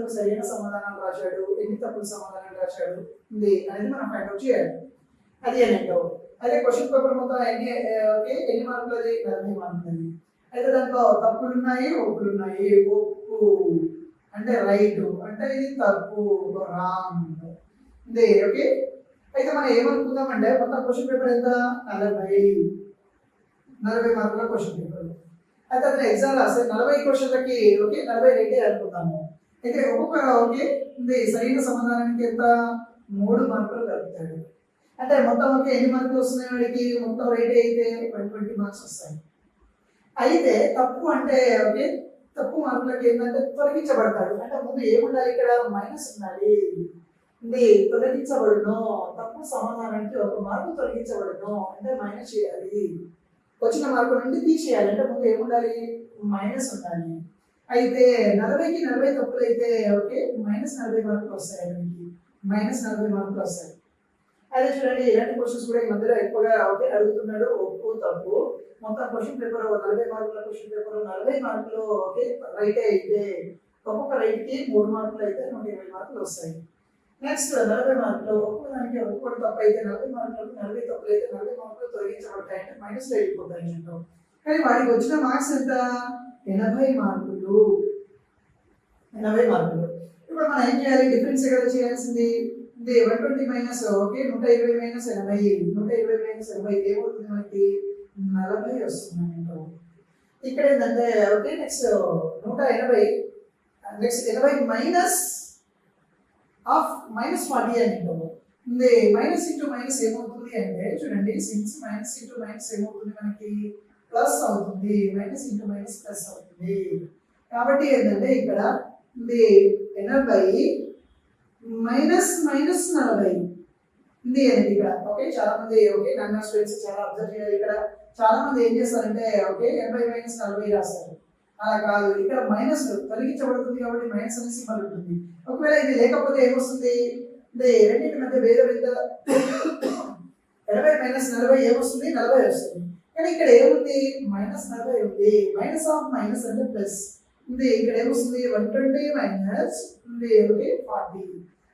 ప్రశ్నలకు సరైన సమాధానాలు రాశాడు, ఎన్ని తప్పుల సమాధానాలు రాశాడు ఉంది అనేది మనం ఫైండ్ అవుట్ చేయాలి. అది ఏంటో అదే క్వశ్చన్ పేపర్ మొత్తం ఎన్ని మార్కులు, అది 40 మార్కులు. అయితే దాంట్లో తప్పులు ఉన్నాయి, ఒప్పులు ఉన్నాయి. ఒప్పు అంటే రైట్, అంటే ఇది తప్పు, రాంగ్. ఓకే. అయితే మనం ఏమనుకుందామంటే మొత్తం క్వశ్చన్ పేపర్ ఎంత 40 మార్కుల క్వశ్చన్ పేపర్. అయితే అతను ఎగ్జామ్ రాస్తే 40 క్వశ్చన్లకి 40 రేటే అనుకుందాము. అయితే ఒక్కొక్క సరైన సమాధానానికి ఎంత 3 మార్కులు కలుపుతాడు. అంటే మొత్తం ఎన్ని మార్కులు వస్తున్నాయి వాడికి, మొత్తం రేట్ అయితే 20 మార్క్స్ వస్తాయి. అయితే తప్పు అంటే తప్పు మార్కులకి ఏంటంటే తొలగించబడతాడు. అంటే ముందు ఏముండాలి, ఇక్కడ మైనస్ ఉండాలి. తొలగించబడును, తప్పు సమాధానానికి 1 మార్కు తొలగించబడును అంటే మైనస్ చేయాలి. వచ్చిన మార్కు నుండి తీసేయాలి. అంటే ముందు ఏముండాలి, మైనస్ ఉండాలి. అయితే 40కి 40 తప్పులు అయితే -40 మార్కులు వస్తాయి. -40 మార్కులు వస్తాయి. అదే చూడండి, ఇలాంటి క్వశ్చన్స్ కూడా ఈ మధ్యలో ఎక్కువగా అడుగుతున్నాడు. ఒప్పు తప్పు మొత్తం క్వశ్చన్ పేపర్ 40 మార్కుల క్వశ్చన్ పేపర్ 40 మార్కులు రైట్ అయితే ఒక్కొక్క రైట్ కి 3 మార్కులు అయితే 120 మార్కులు వస్తాయి. నెక్స్ట్ 40 మార్కులు ఒక్కొక్కదానికి ఒక్కొక్కటి తప్పు అయితే 40 మార్కులు, 40 తప్పులు అయితే 40 మార్కులు తొలగించబడతాయి. అంటే మైనస్ లో వెళ్ళిపోతాయి అంటాం. కానీ వాడికి వచ్చిన మార్క్స్ ఎంత, 80 మార్కులు. 80 మార్కులు. ఇప్పుడు మనం ఏం చేయాలి, డిఫరెన్స్ కదా చేయాల్సింది. 120 మైనస్ 120 మైనస్ 80, 120 మైనస్ 80 ఏమవుతుంది మనకి 40 వస్తుంది. ఇక్కడ ఏంటంటే నెక్స్ట్ 180, నెక్స్ట్ 80 మైనస్ ఆఫ్ -40 అని మైనస్ ఇంటూ మైనస్ ఏమవుతుంది అంటే చూడండి, సిన్స్ మైనస్ ఇంటూ మైనస్ ఏమవుతుంది మనకి ప్లస్ అవుతుంది. మైనస్ ఇంటూ మైనస్ ప్లస్ అవుతుంది. కాబట్టి ఏంటంటే ఇక్కడ 80 మైనస్ -40 ఉంది అనేది ఇక్కడ. చాలా మంది నన్ను స్టూడెంట్స్ చాలా అబ్జర్వ్ చేయాలి. ఇక్కడ చాలా మంది ఏం చేస్తారంటే 80 మైనస్ 40 రాస్తారు. అలా కాదు, ఇక్కడ మైనస్ తొలగించబడుతుంది కాబట్టి మైనస్ అనే సింబల్ ఉంటుంది. ఒకవేళ ఇది లేకపోతే ఏమొస్తుంది, రెండింటి మధ్య భేదం ఎంత, 80 మైనస్ 40 ఏమొస్తుంది, 40 వస్తుంది. కానీ ఇక్కడ ఏముంది, -40 ఉంది. మైనస్ ఆఫ్ మైనస్ అంటే ప్లస్ ఉంది. ఇక్కడ ఏమొస్తుంది 120 మైనస్ 40.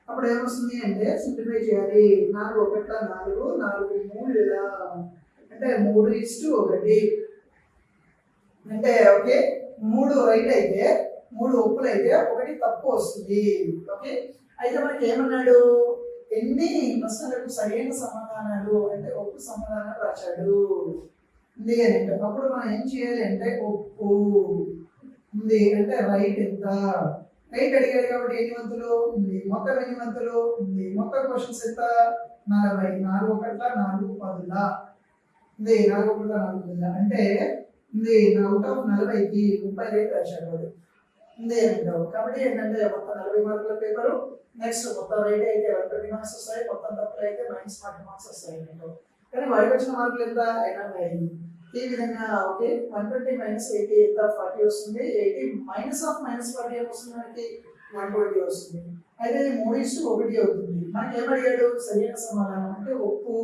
అప్పుడు ఏమొస్తుంది అంటే సింప్లిఫై చేయాలి. 4 1 4, 4 3 అంటే 3:1 అంటే 3 రైట్ అయితే 3 ఒప్పులు అయితే 1 తప్పు వస్తుంది. అయితే మనకి ఏమన్నాడు, ఎన్ని ప్రశ్నలకు సరైన సమాధానాలు అంటే ఒప్పు సమాధానాలు రాశాడు ఉంది అని. అప్పుడు మనం ఏం చేయాలి అంటే ఒప్పు ఉంది అంటే రైట్ ఎంత, రైట్ అడిగాడు కాబట్టి ఎన్ని వంతులు ఉంది, మొత్తం ఎన్ని వంతులు ఉంది, మొత్తం క్వశ్చన్స్ ఎంత 40, 4 1 4 10 ఉంది, 4 1 4 10 అంటే అవుట్ ఆఫ్ 40కి 30 రేట్ రాశాడు వాడు ఉంది అంటావు. కాబట్టి ఏంటంటే మొత్తం 40 మార్కుల పేపరు. నెక్స్ట్ మొత్తం రైట్ అయితే 120 మార్క్స్ వస్తాయి, మొత్తం తప్పులు అయితే -40 మార్క్స్ వస్తాయి అంటావు. కానీ వాడికి వచ్చిన మార్కులు ఎంత, 80. ఈ విధంగా 120 మైనస్ 80 ఎంత, 40 వస్తుంది. 80 మైనస్ ఆఫ్ -40 ఏమొస్తుంది మనకి 120 వస్తుంది. అయితే 3:1 అవుతుంది. మనకి ఏమడిగాడు, సరైన సమాధానం అంటే ఒప్పు.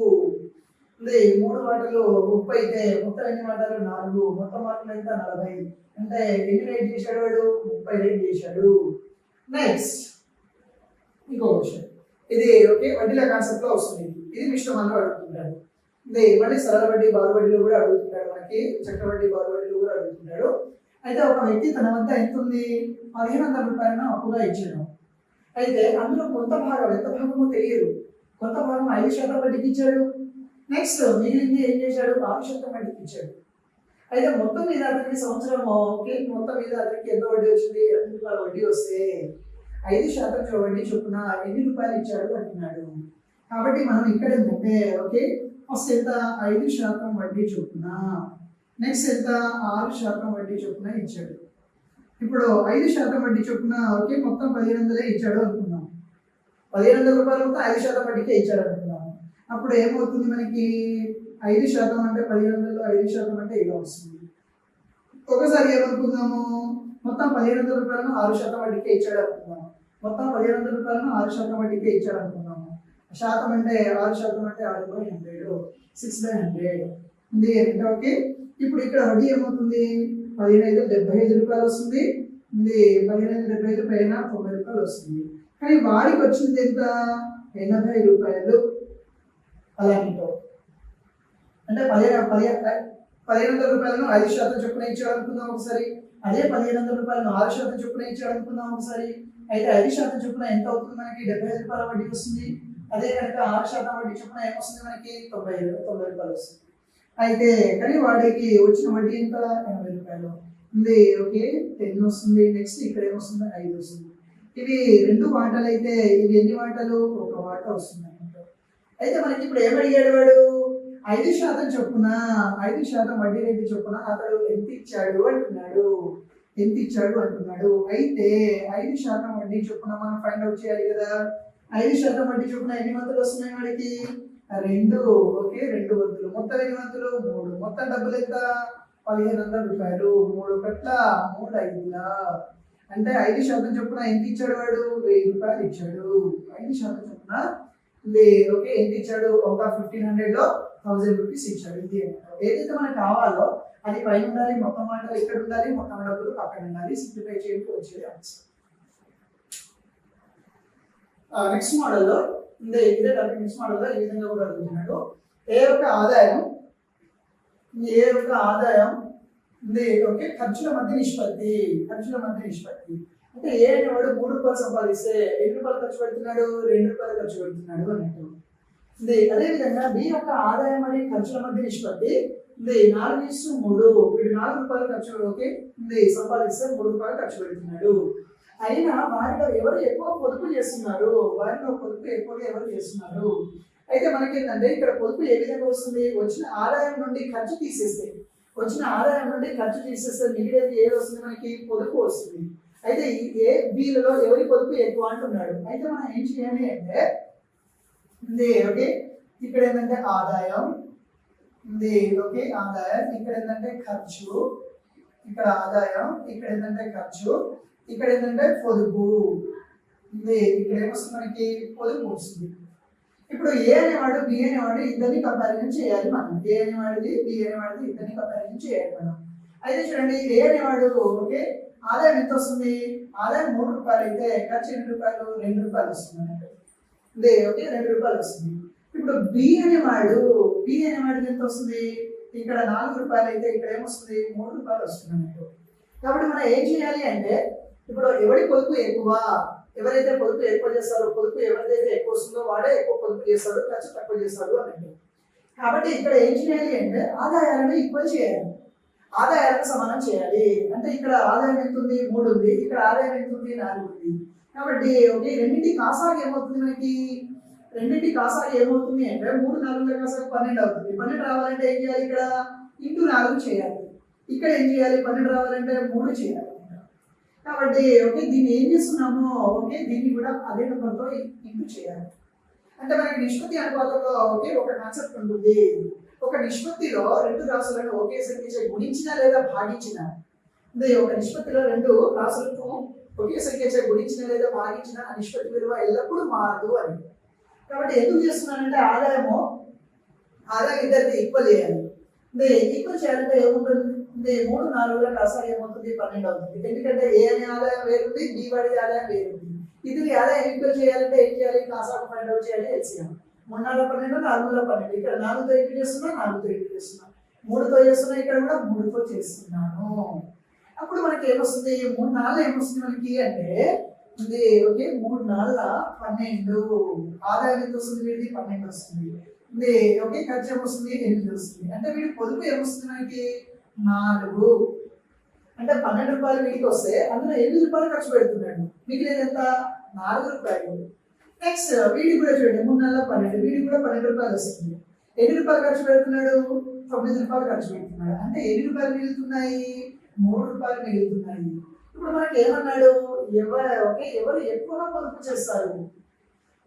3 మాటలు ఉప్పు అయితే మొత్తం ఎన్ని మాటలు 4, మొత్తం మార్కులు ఎంత 40. అంటే ఎన్ని రేట్ చేశాడు వాడు, 30 రేట్ చేశాడు. నెక్స్ట్ ఇంకో క్వశ్చన్, ఇది వడ్డీల కాన్సెప్ట్ లో వస్తుంది. ఇది మిశ్రమంలో అడుగుతుంటాడు. మళ్ళీ సరళ వడ్డీ, బారు వడ్డీలో కూడా అడుగుతుంటాడు, మనకి చక్రవడ్డీ, బారు వడ్డీలో కూడా అడుగుతుంటాడు. అయితే ఒక వ్యక్తి తన వద్ద ఎంత ఉంది, 1500 రూపాయలను అప్పుగా ఇచ్చాడు. అయితే అందులో కొంత భాగం, ఎంత భాగమో తెలియదు, కొంత భాగం 5% వడ్డీకి ఇచ్చాడు. నెక్స్ట్ మిగిలింది ఏం చేశాడు, 6% వడ్డీకి ఇచ్చాడు. అయితే మొత్తం మీద అతనికి సంవత్సరం మొత్తం మీద అతనికి ఎంత వడ్డీ వచ్చింది, 2 రూపాయల వడ్డీ వస్తే 5% వడ్డీ చొప్పున ఎన్ని రూపాయలు ఇచ్చాడు అంటున్నాడు. కాబట్టి మనం ఇక్కడ ఏంటంటే ఫస్ట్ ఎంత 5% వడ్డీ చొప్పున, నెక్స్ట్ ఎంత 6% వడ్డీ చొప్పున ఇచ్చాడు. ఇప్పుడు 5% వడ్డీ చొప్పున మొత్తం 1500 ఇచ్చాడు అనుకున్నాం. 1500 రూపాయలు మొత్తం 5% వడ్డీకే ఇచ్చాడు అనుకున్నాం. అప్పుడు ఏమవుతుంది మనకి, 5% అంటే 1500లో 5% అంటే ఇలా వస్తుంది. ఒకసారి ఏమనుకుందాము, మొత్తం 1500 రూపాయలను 6% వడ్డీకే ఇచ్చాడు అనుకున్నాము. మొత్తం 1500 రూపాయలను 6% వడ్డీకే ఇచ్చాడు అనుకున్నాము. శాతం అంటే 6% అంటే 6/100, 6/100 ఉంది అంటే ఇప్పుడు ఇక్కడ వడ్డీ ఏమవుతుంది, 15 75 రూపాయలు వస్తుంది. ఇది 1575 పైన 90 రూపాయలు వస్తుంది. కానీ వాడికి వచ్చింది ఎంత? 80 రూపాయలు. అలాంటితో అంటే 1500 రూపాయలను 5% చొప్పున ఇచ్చాడు అనుకుందాం ఒకసారి. అదే 1500 రూపాయలను 6% చొప్పున ఇచ్చాడు అనుకుందాం ఒకసారి. అయితే 5% చొప్పున ఎంత అవుతుంది మనకి? 75 రూపాయల వడ్డీ వస్తుంది. అదే కనుక 6% వడ్డీ చొప్పున ఏమొస్తుంది మనకి? 90 రూపాయలు వస్తుంది. అయితే కానీ వాడికి వచ్చిన వడ్డీ ఎంత? 80 రూపాయలు ఉంది. ఓకే 10 వస్తుంది. నెక్స్ట్ ఇక్కడ ఏమొస్తుంది? 5 వస్తుంది. ఇవి 2 వాటాలు అయితే ఇవి ఎన్ని వాటాలు? 1 వాటా వస్తుంది అన్నమాట. అయితే మనకి ఇప్పుడు ఏమడిగాడు వాడు? 5% చొప్పున 5% వడ్డీ రేటు చొప్పున అతడు ఎంత ఇచ్చాడు అంటున్నాడు. ఎంత ఇచ్చాడు అంటున్నాడు. అయితే 5% వడ్డీ చొప్పున మనం ఫైండ్ అవుట్ చేయాలి కదా. 5% వడ్డీ చొప్పున ఎన్ని వంతులు వస్తున్నాయి వాడికి? 2. ఓకే 2 వంతులు. మొత్తం ఎన్ని వంతులు? 3. మొత్తం డబ్బులు ఎంత? 1500 రూపాయలు. 3 కట్ల 3 5లా అంటే 5% చొప్పున ఎంత ఇచ్చాడు వాడు? 1000 రూపాయలు ఇచ్చాడు. 5% చొప్పున ఓకే ఎంత ఇచ్చాడు? ఒక 1500లో 1000 రూపీస్ ఇచ్చాడు. ఇది ఏదైతే మనకు కావాలో అది పైన ఉండాలి, మొత్తం మాటలు ఇక్కడ ఉండాలి, మొత్తం డబ్బులు పక్కన ఉండాలి. సింప్లిఫై చేయడానికి వచ్చేది ఆన్సర్. నెక్స్ట్ మోడల్లో ఇదే టాపిక్. నెక్స్ట్ మోడల్లో ఈ విధంగా కూడా అడుగుతున్నాడు. ఏ యొక్క ఆదాయం ఓకే ఖర్చుల మధ్య నిష్పత్తి. అంటే ఏ అనేవాడు 3 రూపాయలు సంపాదిస్తే ఎన్ని రూపాయలు ఖర్చు పెడుతున్నాడు? 2 రూపాయలు ఖర్చు పెడుతున్నాడు అన్నట్టు. అదే విధంగా బి యొక్క ఆదాయం మరియు ఖర్చుల మధ్య నిష్పత్తి 4:3. వీడు 4 రూపాయలు ఖర్చు ఓకే సంపాదిస్తే 3 రూపాయలు ఖర్చు పెడుతున్నాడు. అయినా వారిలో ఎవరు ఎక్కువ పొదుపు చేస్తున్నారు? ఎక్కువగా ఎవరు చేస్తున్నారు? అయితే మనకి ఏంటంటే ఇక్కడ పొదుపు ఏ విధంగా వస్తుంది? వచ్చిన ఆదాయం నుండి ఖర్చు తీసేస్తే మిగిలినది ఏది వస్తుంది మనకి? పొదుపు వస్తుంది. అయితే ఏ బిలలో ఎవరి పొదుపు ఎక్కువ అంటున్నాడు. అయితే మనం ఏం చేయాలి అంటే ఓకే ఇక్కడ ఏంటంటే ఆదాయం ఓకే ఆదాయం, ఇక్కడ ఏంటంటే ఖర్చు, ఇక్కడ ఆదాయం, ఇక్కడ ఏంటంటే ఖర్చు, ఇక్కడ ఏంటంటే పొదుపు. ఇక్కడ ఏమొస్తుంది మనకి? పొదుపు వస్తుంది. ఇప్పుడు ఏ అనేవాడు బి అనేవాడు ఇద్దరిని కంపారిజన్ చేయాలి మనం. ఏ అనేవాడిది బి అనేవాడిది ఇద్దరిని కంపారిజన్ చేయాలి మనం. అయితే చూడండి ఏ అనేవాడు ఓకే ఆదాయం ఎంత వస్తుంది? ఆదాయం 3 రూపాయలు అయితే ఖర్చు 2 రూపాయలు వస్తుంది అన్నట్టు. ఓకే 2 రూపాయలు వస్తుంది. ఇప్పుడు బి అనేవాడు ఎంత వస్తుంది? ఇక్కడ 4 రూపాయలు అయితే ఇక్కడ ఏమొస్తుంది? 3 రూపాయలు వస్తుంది అన్నట్టు. కాబట్టి మనం ఏం చేయాలి అంటే ఇప్పుడు ఎవరి పొదుపు ఎక్కువ, ఎవరైతే పొదుపు ఎక్కువ చేస్తారో, పొదుపు ఎవరిదైతే ఎక్కువ వస్తుందో వాడే ఎక్కువ పొదుపు చేస్తాడు, ఖర్చు తక్కువ చేస్తాడు అన్నట్టు. కాబట్టి ఇక్కడ ఏం చేయాలి అంటే ఆదాయాలను ఈక్వల్ చేయాలి, ఆదాయాలను సమానం చేయాలి. అంటే ఇక్కడ ఆదాయం ఎంత ఉంది? 3 ఉంది. ఇక్కడ ఆదాయం ఎంత ఉంది? 4 ఉంది. కాబట్టి ఓకే రెండింటి కాసాగా ఏమవుతుంది మనకి? అంటే 3 4 కాసాగా 12 అవుతుంది. 12 రావాలంటే ఏం చేయాలి? ఇక్కడ ఇంటూ 4 చేయాలి. ఇక్కడ ఏం చేయాలి? 12 రావాలంటే 3 చేయాలి. కాబట్టి ఓకే దీన్ని ఏం చేస్తున్నాము? ఓకే దీన్ని కూడా అదే నెంబర్తో ఇంటూ చేయాలి. అంటే మనకి నిష్పత్తి అనుపాతంలో ఓకే ఒక కాన్సెప్ట్ ఉంటుంది. ఒక నిష్పత్తిలో 2 రాశులను ఒకే సంఖ్యచే గుణించినా లేదా భాగించినా, ఒక నిష్పత్తిలో 2 రాశులను ఒకే సంఖ్యచే గుణించినా లేదా భాగించినా ఆ నిష్పత్తి విలువ ఎల్లప్పుడూ మారదు అని. కాబట్టి ఎందుకు చేస్తున్నానంటే ఆదాయం ఇద్దరిది ఈక్వల్ చేయాలి. ఈక్వల్ చేయాలంటే ఏముంటుంది? 3 4ల కాసాగా ఏమవుతుంది? 12 అవుతుంది. ఎందుకంటే ఏ అనే ఆదాయం వేరుంది, బి వాడి ఆదాయం వేరుంది. ఇది ఆదాయం ఈక్వల్ చేయాలంటే ఏం చేయాలి? కాసాగా ఫైండ్ అవుట్ చేయాలి. ఎల్సిఎం 3 4 12 4 12. ఇక్కడ 4తో ఇంటూ చేస్తున్నా, 4తో ఇంటూ చేస్తున్నా, 3తో చేస్తున్నా, ఇక్కడ కూడా 3తో చేస్తున్నాను. అప్పుడు మనకి ఏమొస్తుంది? 3 4 ఏమొస్తుంది మనకి అంటే ఓకే 3 4 12. ఆదాయం ఎంత వస్తుంది? వీడిది 12 వస్తుంది. ఓకే ఖర్చు ఏమొస్తుంది? 8 వస్తుంది. అంటే వీడి పొదుపు ఏమొస్తుంది మనకి? 4. అంటే 12 రూపాయలు వీడికి వస్తే అందులో 8 రూపాయలు ఖర్చు పెడుతున్నాడు. మిగిలిన ఎంత? 4 రూపాయలు. నెక్స్ట్ వీడికి కూడా చూడండి 3 4 12. వీడికి కూడా 12 రూపాయలు వస్తుంది. ఎన్ని రూపాయలు ఖర్చు పెడుతున్నాడు? 9 రూపాయలు ఖర్చు పెడుతున్నాడు. అంటే ఎన్ని రూపాయలు మిగులుతున్నాయి? 3 రూపాయలు మిగులుతున్నాయి. ఇప్పుడు మనకి ఏమన్నాడు? ఎవరు ఎక్కువగా పొదుపు చేస్తారు?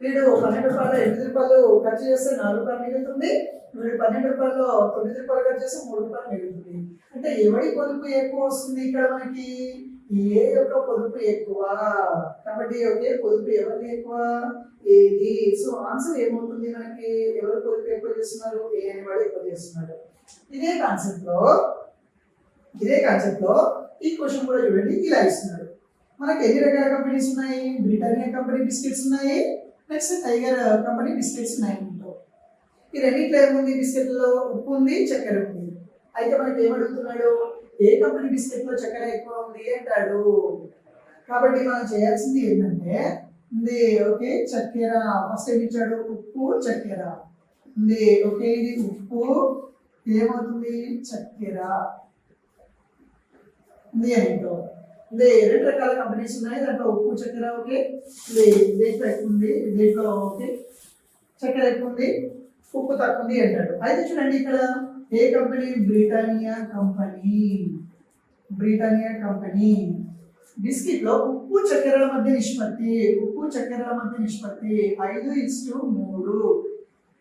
వీడు 12 రూపాయలు 8 రూపాయలు ఖర్చు చేస్తే 4 రూపాయలు మిగులుతుంది. వీడు 12 రూపాయలు 9 రూపాయలు ఖర్చు చేస్తే 3 రూపాయలు మిగులుతుంది. అంటే ఎవరి పొదుపు ఎక్కువ వస్తుంది? ఇక్కడ మనకి ఏ యొక్క పొదుపు ఎక్కువ. కాబట్టి ఓకే పొదుపు ఎవరిది ఎక్కువ? ఏది. సో ఆన్సర్ ఏమవుతుంది మనకి? ఎవరు పొదుపు ఎక్కువ చేస్తున్నారు? ఏ అనేవాడు ఎక్కువ చేస్తున్నాడు. ఇదే కాన్సెప్ట్ లో ఈ క్వశ్చన్ కూడా చూడండి ఇలా ఇస్తున్నాడు. మనకి ఎన్ని రకాల కంపెనీస్ ఉన్నాయి? బ్రిటానియా కంపెనీ బిస్కెట్స్ ఉన్నాయి, నెక్స్ట్ టైగర్ కంపెనీ బిస్కెట్స్ ఉన్నాయి. ఈ రెండింటిలో ఏముంది? బిస్కెట్లో ఉప్పు ఉంది, చక్కెర ఉంది. అయితే మనకి ఏమడుగుతున్నాడు? ఏ కంపెనీ బిస్కెట్లో చక్కెర ఎక్కువ ఉంది అంటాడు. కాబట్టి మనం చేయాల్సింది ఏంటంటే ఓకే చక్కెర ఫస్ట్ ఏమి ఇచ్చాడు? ఉప్పు చక్కెర ఉంది. ఓకే ఇది ఉప్పు ఏమవుతుంది? చక్కెర ఉంది ఏంటో రెండు రకాల కంపెనీస్ ఉన్నాయి, దాంట్లో ఉప్పు చక్కెర ఓకే దేంట్లో ఎక్కువ ఉంది, దేంట్లో ఓకే చక్కెర ఎక్కువ ఉంది, ఉప్పు తక్కువ ఉంది అంటాడు. అయితే చూడండి ఇక్కడ ఏ company? Britannia company. Britannia company biscuit లో ఉప్పు చక్కెరల మధ్య నిష్పత్తి 5:3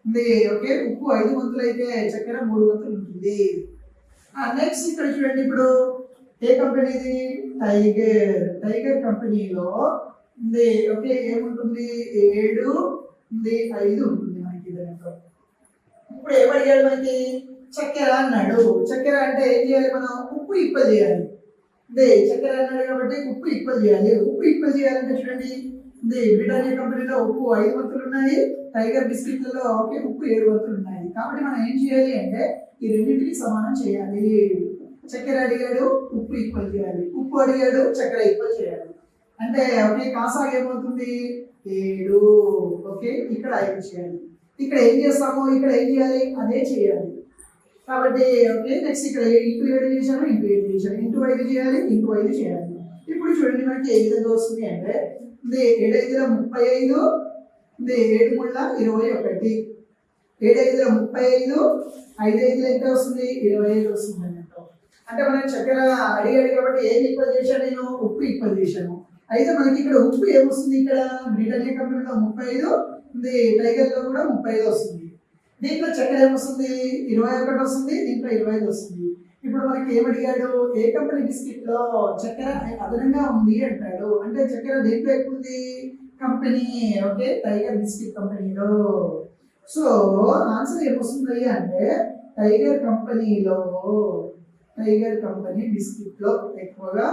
ఉంది. ఓకే ఉప్పు 5 వంతులు అయితే చక్కెర 3 వంతులు ఉంటుంది. నెక్స్ట్ ఇక్కడ చూడండి ఇప్పుడు ఏ కంపెనీ ఇది? టైగర్ కంపెనీలో ఉంది. ఓకే ఏముంటుంది? 7 ఉంది, 5 ఉంటుంది మనకి దాంట్లో. ఇప్పుడు ఏమడిగాడు మనకి? చక్కెర అన్నాడు. చక్కెర అంటే ఏం చేయాలి? మనం ఉప్పు ఈక్వల్ చేయాలి. చక్కెర అన్నాడు కాబట్టి ఉప్పు ఈక్వల్ చేయాలి. ఉప్పు ఈక్వల్ చేయాలంటే చూడండి బ్రిటానియా కంపెనీలో ఉప్పు 5 వంతులు ఉన్నాయి, టైగర్ బిస్కెట్లలో ఓకే ఉప్పు 7 వంతులు ఉన్నాయి. కాబట్టి మనం ఏం చేయాలి అంటే ఈ రెండింటిని సమానం చేయాలి. చక్కెర అడిగాడు, ఉప్పు ఈక్వల్ చేయాలి. ఉప్పు అడిగాడు, చక్కెర ఈక్వల్ చేయాలి. అంటే ఓకే కాసాగా ఏమవుతుంది? 7 ఓకే ఇక్కడ 5 చేయాలి. ఇక్కడ ఏం చేస్తాము? ఇక్కడ ఏం చేయాలి? అదే చేయాలి. కాబట్టి ఓకే నెక్స్ట్ ఇక్కడ ఇంటూ 7 చేశాను, ఇంటూ 7 చేశాను, ఇంటూ 5 చేయాలి, ఇంటూ 5 చేయాలి. ఇప్పుడు చూడండి మనకి ఏ విధంగా వస్తుంది అంటే 7 5 35, 7 3 21, 7 5 35, 5 5 ఎంత వస్తుంది? 25 వస్తుంది అన్నట్టు. అంటే మనం చక్కెర అడిగాడు కాబట్టి ఏది ఈక్వల్ చేశాను? నేను ఉప్పు ఈక్వల్ చేశాను. అయితే మనకి ఇక్కడ ఉప్పు ఏమొస్తుంది? ఇక్కడ బ్రిటానియా కంపెనీలో 35 ఉంది, టైగర్లో కూడా 35 వస్తుంది. దీంట్లో చక్కెర ఏమొస్తుంది? 21 వస్తుంది, దీంట్లో 25 వస్తుంది. ఇప్పుడు మనకి ఏమడిగాడు? ఏ కంపెనీ బిస్కెట్ లో చక్కెర అదనంగా ఉంది అంటాడు. అంటే చక్కెర దేంట్లో ఎక్కువ ఉంది? కంపెనీ ఓకే టైగర్ బిస్కెట్ కంపెనీలో. సో ఆన్సర్ ఏమొస్తుంది అంటే టైగర్ కంపెనీ బిస్కెట్ లో ఎక్కువగా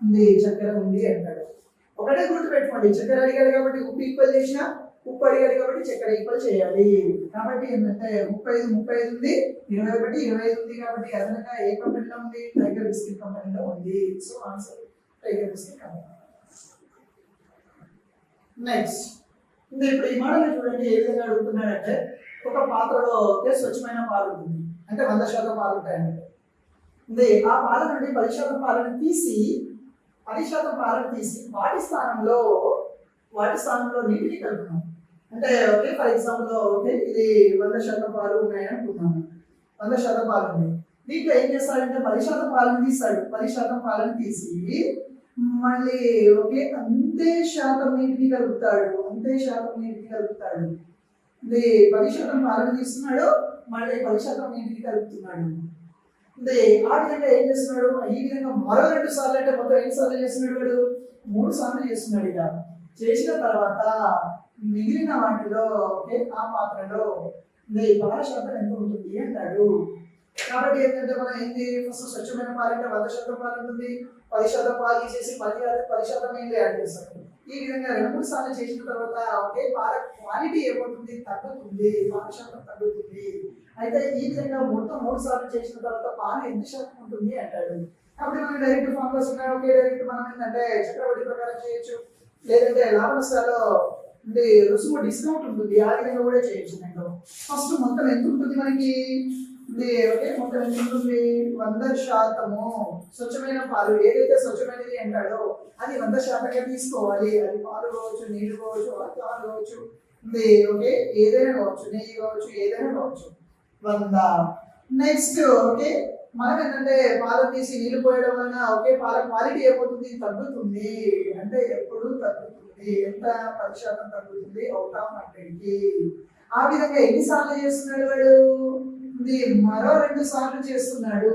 ఉంది, చక్కెర ఉంది అంటాడు. ఒకటే గుర్తు పెట్టుకోండి, చక్కెర అడిగాడు కాబట్టి ఉప్పు ఈక్వల్ చేసిన, ఉప్పు అడిగాడు కాబట్టి చక్కెర ఈక్వల్ చేయాలి. కాబట్టి ఏంటంటే 35 ఉంది, 21 25 ఉంది. కాబట్టి అదనంగా ఏ కంపెనీలో ఉంది? టైగర్ బిస్కెట్ కంపెనీలో ఉంది. So answer tiger biscuit company. Next ఇప్పుడు ఈ మోడల్ చూడండి ఏ విధంగా అడుగుతున్నాడంటే ఒక పాత్రలో స్వచ్ఛమైన పాలు ఉంటుంది, అంటే 100% పాలు ఉంటాయండి. ఆ పాల నుండి 10% పాలను తీసి వాటి స్థానంలో నీటిని కలుపుతాం. అంటే ఓకే ఫర్ ఎగ్జాంపుల్ ఓకే ఇది 100% పాలు ఉన్నాయి అనుకున్నాము, 100% పాలు ఉన్నాయి. దీంట్లో ఏం చేస్తాడంటే 10% పాలను తీస్తాడు, 10% పాలను తీసి మళ్ళీ ఓకే అంతే శాతం నీటిని కలుపుతాడు. 10% పాలను తీస్తున్నాడు, మళ్ళీ 10% నీటిని కలుపుతున్నాడు. ఆ విధంగా ఏం చేస్తున్నాడు? ఈ విధంగా మరో 2 సార్లు, అంటే మొత్తం ఎన్ని సార్లు చేస్తున్నాడు? వాడు 3 సార్లు చేస్తున్నాడు. ఇక చేసిన తర్వాత మిగిలిన వాటిలో ఓకే ఆ పాత్రలో పాల శాతం ఎంత ఉంటుంది అంటాడు. కాబట్టి ఏంటంటే మనం ఏంటి ఫస్ట్ స్వచ్ఛమైన పాలు అంటే 100% పాలు ఉంటుంది, 10% పాలు తీసేసి మళ్ళీ 10% ఏంటి యాడ్ చేస్తాడు. ఈ విధంగా 2-3 సార్లు చేసిన తర్వాత ఓకే పాల క్వాలిటీ ఏమవుతుంది? తగ్గుతుంది, పాల శాతం తగ్గుతుంది. అయితే ఈ విధంగా మొత్తం 3 సార్లు చేసిన తర్వాత పాలు ఎంత శాతం ఉంటుంది అంటాడు. కాబట్టి మనం డైరెక్ట్ ఫార్ములాస్ ఉన్నాయి. ఓకే డైరెక్ట్ మనం ఏంటంటే చక్రవడ్డీ ప్రకారం చేయొచ్చు, లేదంటే లాభ నష్టాల్లో రుసుము డిస్కౌంట్ ఉంటుంది, ఆ విధంగా కూడా చేయొచ్చు. నేను ఫస్ట్ మొత్తం ఎంత ఉంటుంది మనకి? ఓకే మొత్తం ఎంత ఉంటుంది? 100% స్వచ్ఛమైన పాలు ఏదైతే స్వచ్ఛమైనది అంటాడో అది 100%గా తీసుకోవాలి. అది పాలు కావచ్చు, నీళ్లు కావచ్చు, పాలు కావచ్చు, ఓకే ఏదైనా కావచ్చు, నెయ్యి కావచ్చు, ఏదైనా కావచ్చు 100. నెక్స్ట్ ఓకే మనం ఏంటంటే పాలు తీసి నీళ్లు పోయడం వలన ఓకే పాల క్వాలిటీ ఏమవుతుంది? తగ్గుతుంది. అంటే ఎప్పుడు తగ్గుతుంది, ఎంత 10% తగ్గుతుంది అవుట్ ఆఫ్ 100కి. ఆ విధంగా ఎన్నిసార్లు చేస్తున్నాడు వాడు? మరో 2 సార్లు చేస్తున్నాడు.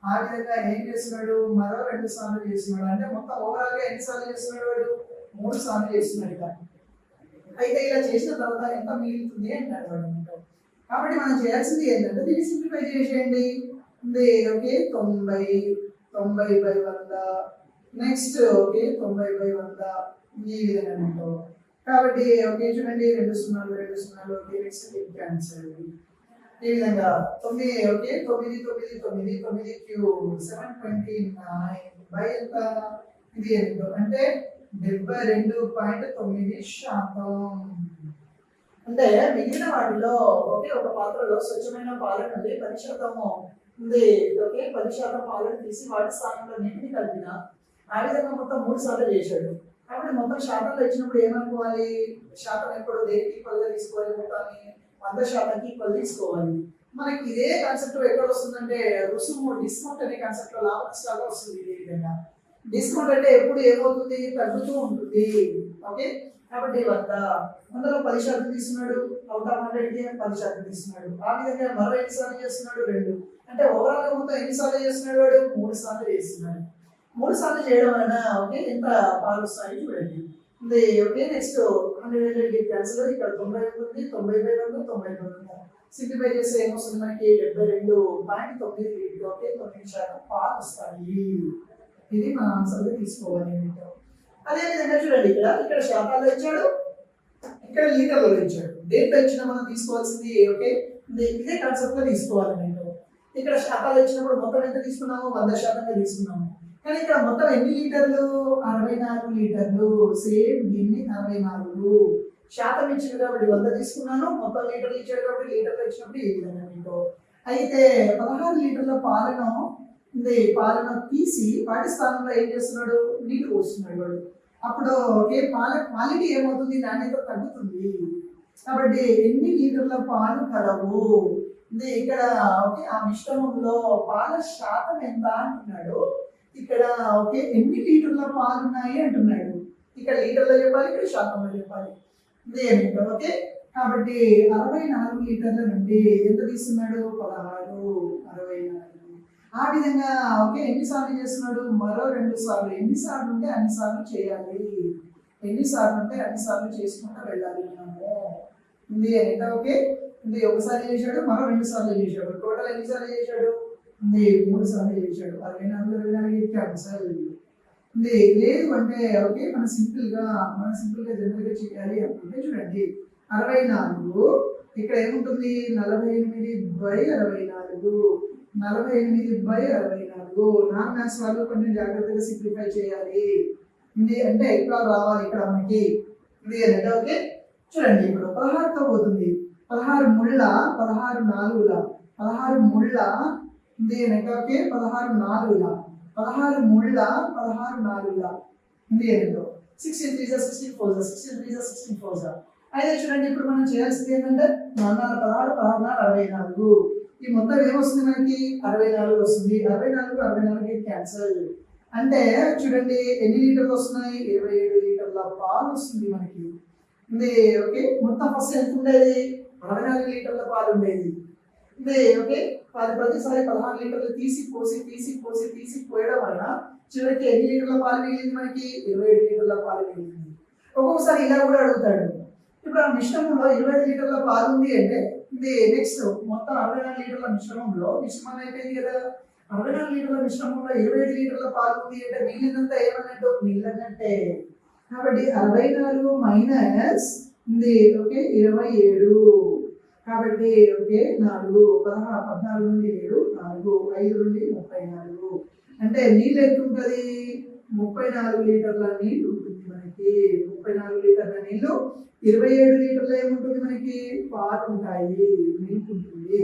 ఆ విధంగా ఏం చేస్తున్నాడు? మరో 2 సార్లు చేస్తున్నాడు. అంటే మొత్తం ఓవరాల్ గా ఎన్నిసార్లు చేస్తున్నాడు వాడు? 3 సార్లు చేస్తున్నాడు. అయితే ఇలా చేసిన తర్వాత ఎంత మిగులుతుంది అంటాడు వాడు. కాబట్టి మనం చేయాల్సింది ఏంటంటే దీన్ని సింప్లిఫై చేసేయండి. ఓకే 90 90/100 నెక్స్ట్ ఓకే 90/100 ఈ విధంగా నేను కాబట్టి ఓకే చూడండి 2 సున్నాలు 2 సున్నాలు ఓకే నెక్స్ట్ క్యాన్సల్ ఈ విధంగా 9 ఓకే 9 9 9 9 క్యూబ్ 729 బై ఎంత ఇది ఎంత అంటే 72.9%. అంటే మిగిలిన వాటిలో ఒకే ఒక పాత్రలో స్వచ్ఛమైన పాలన ఉంది 10% ఉంది ఓకే 10% పాలను తీసి వాటి స్థానంలో నీటిని కలిపిన ఆ విధంగా మొత్తం 3 సార్లు చేశాడు. కాబట్టి మొత్తం శాతంలో ఇచ్చినప్పుడు ఏమనుకోవాలి శాతం ఎప్పుడు దేనికి ఈక్వల్ గా తీసుకోవాలి మొత్తాన్ని 100% ఈక్వల్ తీసుకోవాలి. మనకి ఇదే కాన్సెప్ట్ ఎక్కడ వస్తుందంటే రుసుము డిస్కౌంట్ అనే కాన్సెప్ట్ లో లాభ నష్టాలు వస్తుంది. ఇదే విధంగా డిస్కౌంట్ అంటే ఎప్పుడు ఏమవుతుంది తగ్గుతూ ఉంటుంది ఓకే. కాబట్టి 100లో 10% తీసుకున్నాడు అవుట్ ఆఫ్ 100కి 10% తీసుకున్నాడు. ఆ విధంగా మరో ఎన్ని సార్లు చేస్తున్నాడు 2 అంటే ఓవరాల్ గా మొత్తం ఎన్ని సార్లు చేస్తున్నాడు వాడు 3 సార్లు చేస్తున్నాడు. 3 సార్లు చేయడం వలన ఓకే ఎంత పాలు వస్తాయి చూడండి ఇది ఓకే. నెక్స్ట్ 100 క్యాన్సిల్ ఇక్కడ 90 ఉంటుంది 90/100 90/100 సింప్లిఫై చేస్తే ఏమొస్తుంది మనకి 72.9 లీటర్ ఓకే 9% పాలు వస్తాయి. ఇది మన ఆన్సర్ గా తీసుకోవాలి. అదే విధంగా చూడండి ఇక్కడ శాతాల్లో ఇచ్చాడు ఇక్కడ లీటర్లో ఇచ్చాడు. దేంట్లో ఇచ్చినా మనం తీసుకోవాల్సింది ఓకే ఇదే కాన్సెప్ట్ లో తీసుకోవాలి. నేను ఇక్కడ శాతాలు ఇచ్చినప్పుడు మొత్తం ఎంత తీసుకున్నాము 100% తీసుకున్నాము. కానీ ఇక్కడ మొత్తం ఎన్ని లీటర్లు 64 లీటర్లు. సేమ్ దీన్ని 64 శాతం ఇచ్చింది కాబట్టి 100 తీసుకున్నాను. మొత్తం లీటర్లు ఇచ్చాడు కాబట్టి లీటర్లు ఇచ్చినప్పుడు ఈ విధంగా మీకు అయితే 16 లీటర్ల పాలను తీసి వాటి స్థానంలో ఏం చేస్తున్నాడు నీళ్ళు పోస్తున్నాడు వాడు. అప్పుడు ఓకే పాల క్వాలిటీ ఏమవుతుంది నాణ్యత తగ్గుతుంది. కాబట్టి ఎన్ని లీటర్ల పాలు కలవు ఇక్కడ ఓకే ఆ మిశ్రమంలో పాల శాతం ఎంత అంటున్నాడు. ఇక్కడ ఓకే ఎన్ని లీటర్ల పాలు ఉన్నాయి అంటున్నాడు. ఇక్కడ లీటర్లో చెప్పాలి ఇక్కడ శాతంలో చెప్పాలి ఇదేమిటో ఓకే. కాబట్టి 64 లీటర్ల నుండి ఎంత తీస్తున్నాడు 16 64 ఆ విధంగా ఓకే ఎన్నిసార్లు చేస్తున్నాడు మరో 2 సార్లు. ఎన్నిసార్లు ఉంటే అన్ని సార్లు చేయాలి. ఎన్నిసార్లు ఉంటే అన్ని సార్లు చేసుకుంటూ వెళ్ళాలి మనము ఉంది అంటే ఓకే ఉంది. ఒకసారి చేశాడు మరో 2 సార్లు చేశాడు. టోటల్ ఎన్నిసార్లు చేశాడు ఉంది 3 సార్లు చేశాడు. 64 క్యాన్సల్ ఉంది. లేదు అంటే ఓకే మనం సింపుల్ గా జనరల్ గా చేయాలి అనుకుంటే చూడండి 64 ఇక్కడ ఏముంటుంది 48/64 48/64 నాన్ మ్యాథ్స్ వాళ్ళు కొంచెం జాగ్రత్తగా సింప్లిఫై చేయాలి. ఇది అంటే ఎక్కువ రావాలి ఇక్కడ మనకి ఇది అంటే ఓకే. చూడండి ఇప్పుడు 16తో పోతుంది 16 ముళ్ళ 16 నాలుగుల 16 ముళ్ళ ఇది అంటే ఓకే 16 నాలుగుల 16 ముళ్ళ 16 నాలుగుల ఇది ఏంటో 16 3 16 4 16 3 16 4 అయితే చూడండి ఇప్పుడు మనం చేయాల్సింది ఏంటంటే 16 16 64 ఈ మొత్తం ఏమొస్తుంది మనకి 64 వస్తుంది. 64 క్యాన్సల్ అంటే చూడండి ఎన్ని లీటర్లు వస్తున్నాయి 27 లీటర్ల పాలు వస్తుంది మనకి ఇది ఓకే. మొత్తం ఫస్ట్ ఎంత ఉండేది 64 లీటర్ల పాలు ఉండేది ఇది ఓకే. ప్రతిసారి 16 లీటర్లు తీసి పోయడం వలన చివరికి ఎన్ని లీటర్ల పాలు మిగిలింది మనకి 27 లీటర్ల పాలు మిగిలింది. ఒక్కొక్కసారి ఇలా కూడా అడుగుతాడు. ఇప్పుడు ఆ మిశ్రమంలో 27 లీటర్ల పాలు ఉంది అంటే ఇది నెక్స్ట్ మొత్తం 64 లీటర్ల మిశ్రమం అయిపోయింది కదా. 64 లీటర్ల మిశ్రమంలో 27 లీటర్ల పాలు ఉంది అంటే మిగిలినంతా ఏమన్నట్టు నీళ్ళన్నట్టే. కాబట్టి 64 మైనస్ ఉంది ఓకే 27 కాబట్టి ఓకే 4 14 నుండి 7 4 5 నుండి 34 అంటే నీళ్ళు ఎంత ఉంటుంది 34 లీటర్ల నీళ్ళు ఉంటుంది మనకి. 34 లీటర్ల నీళ్ళు 27 లీటర్లు ఏముంటుంది మనకి పాలు ఉంటాయి మిల్క్ ఉంటుంది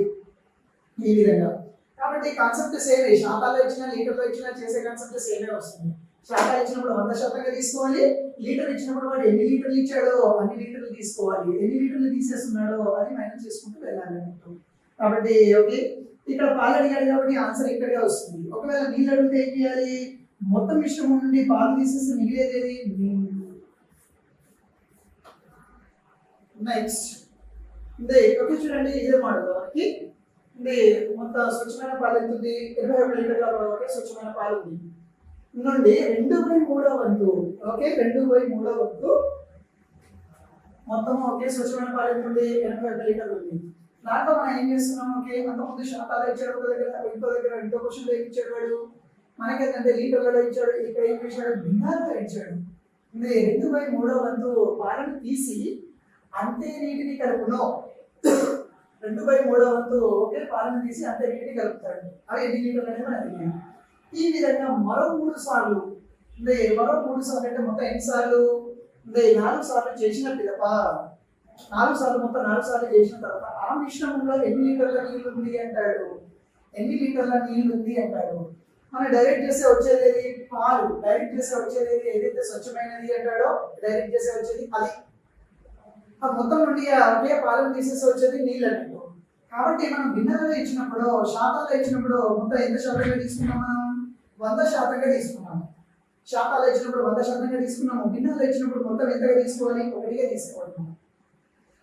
ఈ విధంగా. కాబట్టి కాన్సెప్ట్ సేమే శాతాల్లో ఇచ్చిన లీటర్లో ఇచ్చినా చేసే కాన్సెప్ట్ సేమే వస్తుంది. శాతం ఇచ్చినప్పుడు 100% తీసుకోవాలి. లీటర్ ఇచ్చినప్పుడు వాడు ఎన్ని లీటర్లు ఇచ్చాడో అన్ని లీటర్లు తీసుకోవాలి. ఎన్ని లీటర్లు తీసేస్తున్నాడో అది మైనస్ చేసుకుంటూ వెళ్ళాలి అన్నట్టు. కాబట్టి ఓకే ఇక్కడ పాలు అడిగాడు కాబట్టి ఆన్సర్ ఇక్కడే వస్తుంది. ఒకవేళ నీళ్ళు అడిగితే ఏం చేయాలి మొత్తం మిశ్రమం నుండి పాలు తీసేస్తే మిగిలేదేది నీళ్ళు. నెక్స్ట్ ఇదే ఓకే చూడండి ఇదే మోడల్ మనకి ఇది మొత్తం స్వచ్ఛమైన పాలు ఎంత ఉంది 21 లీటర్ల ఓకే స్వచ్ఛమైన పాలు ఉంది నుండి 2/3 వంతు ఓకే 2/3 వంతు మొత్తం ఓకే స్వచ్ఛమైన పాలు ఎంత ఉంది 81 లీటర్లు ఉంది. దాంట్లో మనం ఏం చేస్తున్నాం ఓకే అంతకుముందు శాతాలు ఇచ్చాడు ఒక దగ్గర ఇంకో క్వశ్చన్ ఇచ్చాడు వాడు మనకేంటంటే లీటర్లలో ఇచ్చాడు, ఇక్కడ ఏం చేశాడు భిన్నాలుగా ఇచ్చాడు. 2/3 వంతు పాలను తీసి అంతే నీటిని కలుపును. 2/3 వంతు ఒకే పాలను తీసి అంతే నీటిని కలుపుతాడు. అవి ఎన్ని లీటర్లు అనేది మనకి తెలియదు. ఈ విధంగా మరో 3 సార్లు మరో 3 సార్లు అంటే మొత్తం ఎన్ని సార్లు 4 సార్లు చేసిన పిదప 4 సార్లు మొత్తం 4 సార్లు చేసిన తర్వాత ఆ మిశ్రమంలో ఎన్ని లీటర్ల నీళ్ళు ఉంది అంటాడు. ఎన్ని లీటర్ల నీళ్ళు ఉంది అంటాడు. మనం డైరెక్ట్ చేసే వచ్చేది పాలు, డైరెక్ట్ చేసే వచ్చేది ఏదైతే స్వచ్ఛమైనది అంటాడో డైరెక్ట్ చేసే వచ్చేది అది. ఆ మొత్తం నుండి ఒకే పాలను తీసేసి వచ్చేది నీళ్ళు అన్నట్టు. కాబట్టి మనం భిన్నలలో ఇచ్చినప్పుడు శాతాల్లో ఇచ్చినప్పుడు మొత్తం ఎంత శాతంగా తీసుకున్నాం, మనం 100% తీసుకున్నాము. శాతాల్లో ఇచ్చినప్పుడు 100% తీసుకున్నాము. భిన్నాలు ఇచ్చినప్పుడు మొత్తం ఎంతగా తీసుకోవాలి, 1గా తీసుకోవాలి.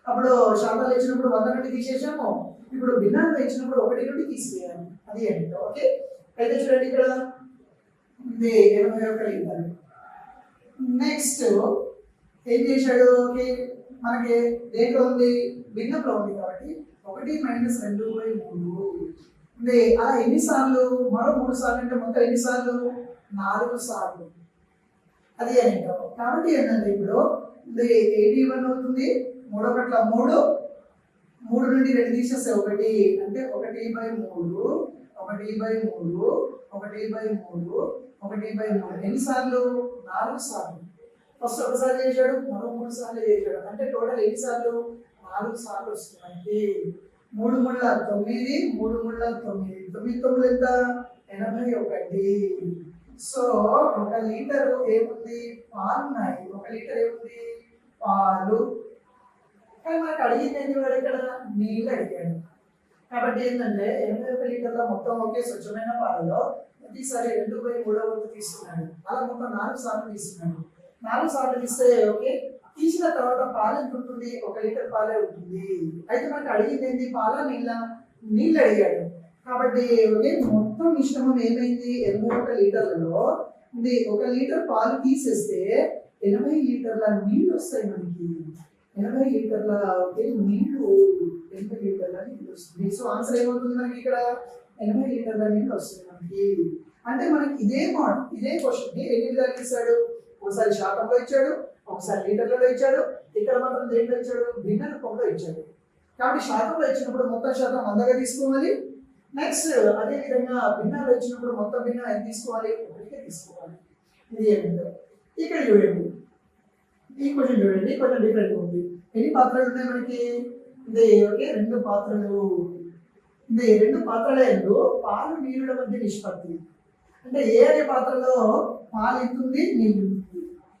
అప్పుడు శాతాలు ఇచ్చినప్పుడు 100 నుండి తీసేసాము. ఇప్పుడు భిన్నాలు ఇచ్చినప్పుడు 1 నుండి తీసేయాలి. అది ఏంటో ఓకే. అయితే చూడండి ఇక్కడ 81 లీటర్లు. నెక్స్ట్ ఏం చేశాడు, ఓకే మనకి దేంట్లో ఉంది భిన్నంలో ఉంది కాబట్టి 1 - 2/3 అలా ఎన్నిసార్లు, మరో 3 సార్లు అంటే మొత్తం ఎన్నిసార్లు 4 సార్లు. అది ఏంటో కాబట్టి ఏంటంటే ఇప్పుడు 81 అవుతుంది. 3 1 3, 3 నుండి 2 తీసేస్తే 1 అంటే 1/3, 1/3, 1/3, 1/3 ఎన్నిసార్లు 4 సార్లు. ఫస్ట్ ఒకసారి చేశాడు, మరో 3 సార్లు చేశాడు. అంటే టోటల్ ఎన్నిసార్లు 4 సార్లు వస్తున్నాయి. 3 ముళ్ళ 9, 3 ముళ్ళ 9, 9 9 ఎంత 81. సో 1 లీటర్ ఏముంది పాలు ఉన్నాయి. 1 లీటర్ ఏముంది పాలు. కానీ మనకు అడిగింది ఏంటి, వాడు ఇక్కడ నీళ్ళు అడిగాడు. కాబట్టి ఏంటంటే 81 లీటర్ల మొత్తం ఒకే స్వచ్ఛమైన పాలలో ప్రతిసారి 2/3 వంతు తీసుకున్నాడు. అలా మొత్తం 4 సార్లు తీసుకున్నాడు. 4 సార్లు తీస్తే ఓకే తీసిన తర్వాత పాలు ఎంత ఉంటుంది, 1 లీటర్ పాలే ఉంటుంది. అయితే మనకు అడిగింది ఏంటి పాల నీళ్ళ, నీళ్ళు అడిగాడు. కాబట్టి ఓకే మొత్తం మిశ్రమం ఏమైంది 81 లీటర్లలో 1 లీటర్ పాలు తీసేస్తే 80 లీటర్ల నీళ్ళు వస్తాయి మనకి. 80 లీటర్ల నీళ్ళు 80 లీటర్ల నీళ్ళు వస్తుంది. సో ఆన్సర్ ఏమవుతుంది మనకి ఇక్కడ 80 లీటర్ల నీళ్ళు వస్తుంది మనకి. అంటే మనకి ఇదే మోడల్, ఇదే క్వశ్చన్ ని ఎన్ని విధాలు ఇచ్చాడు, ఒకసారి శాతంలో ఇచ్చాడు, ఒకసారి లీటర్లలో ఇచ్చాడు, ఇక్కడ మాత్రం దేంట్లో ఇచ్చాడు భిన్న రూపంలో ఇచ్చాడు. కాబట్టి శాతంలో ఇచ్చినప్పుడు మొత్తం శాతం 100గా తీసుకోవాలి. నెక్స్ట్ అదే విధంగా భిన్నాలు ఇచ్చినప్పుడు మొత్తం భిన్న ఎంత తీసుకోవాలి, 1గా తీసుకోవాలి. ఇది ఏమిటో ఇక్కడ చూడండి. ఈ క్వశ్చన్ చూడండి, కొంచెం డిఫరెంట్ ఉంది. ఎన్ని పాత్రలు ఉన్నాయి మనకి, ఓకే 2 పాత్రలు. 2 పాత్రల యందు పాలు నీళ్ళ మధ్య నిష్పత్తి. అంటే ఏ అనే పాత్రలో పాలు ఎంత ఉంది, నీళ్ళు ఉంది.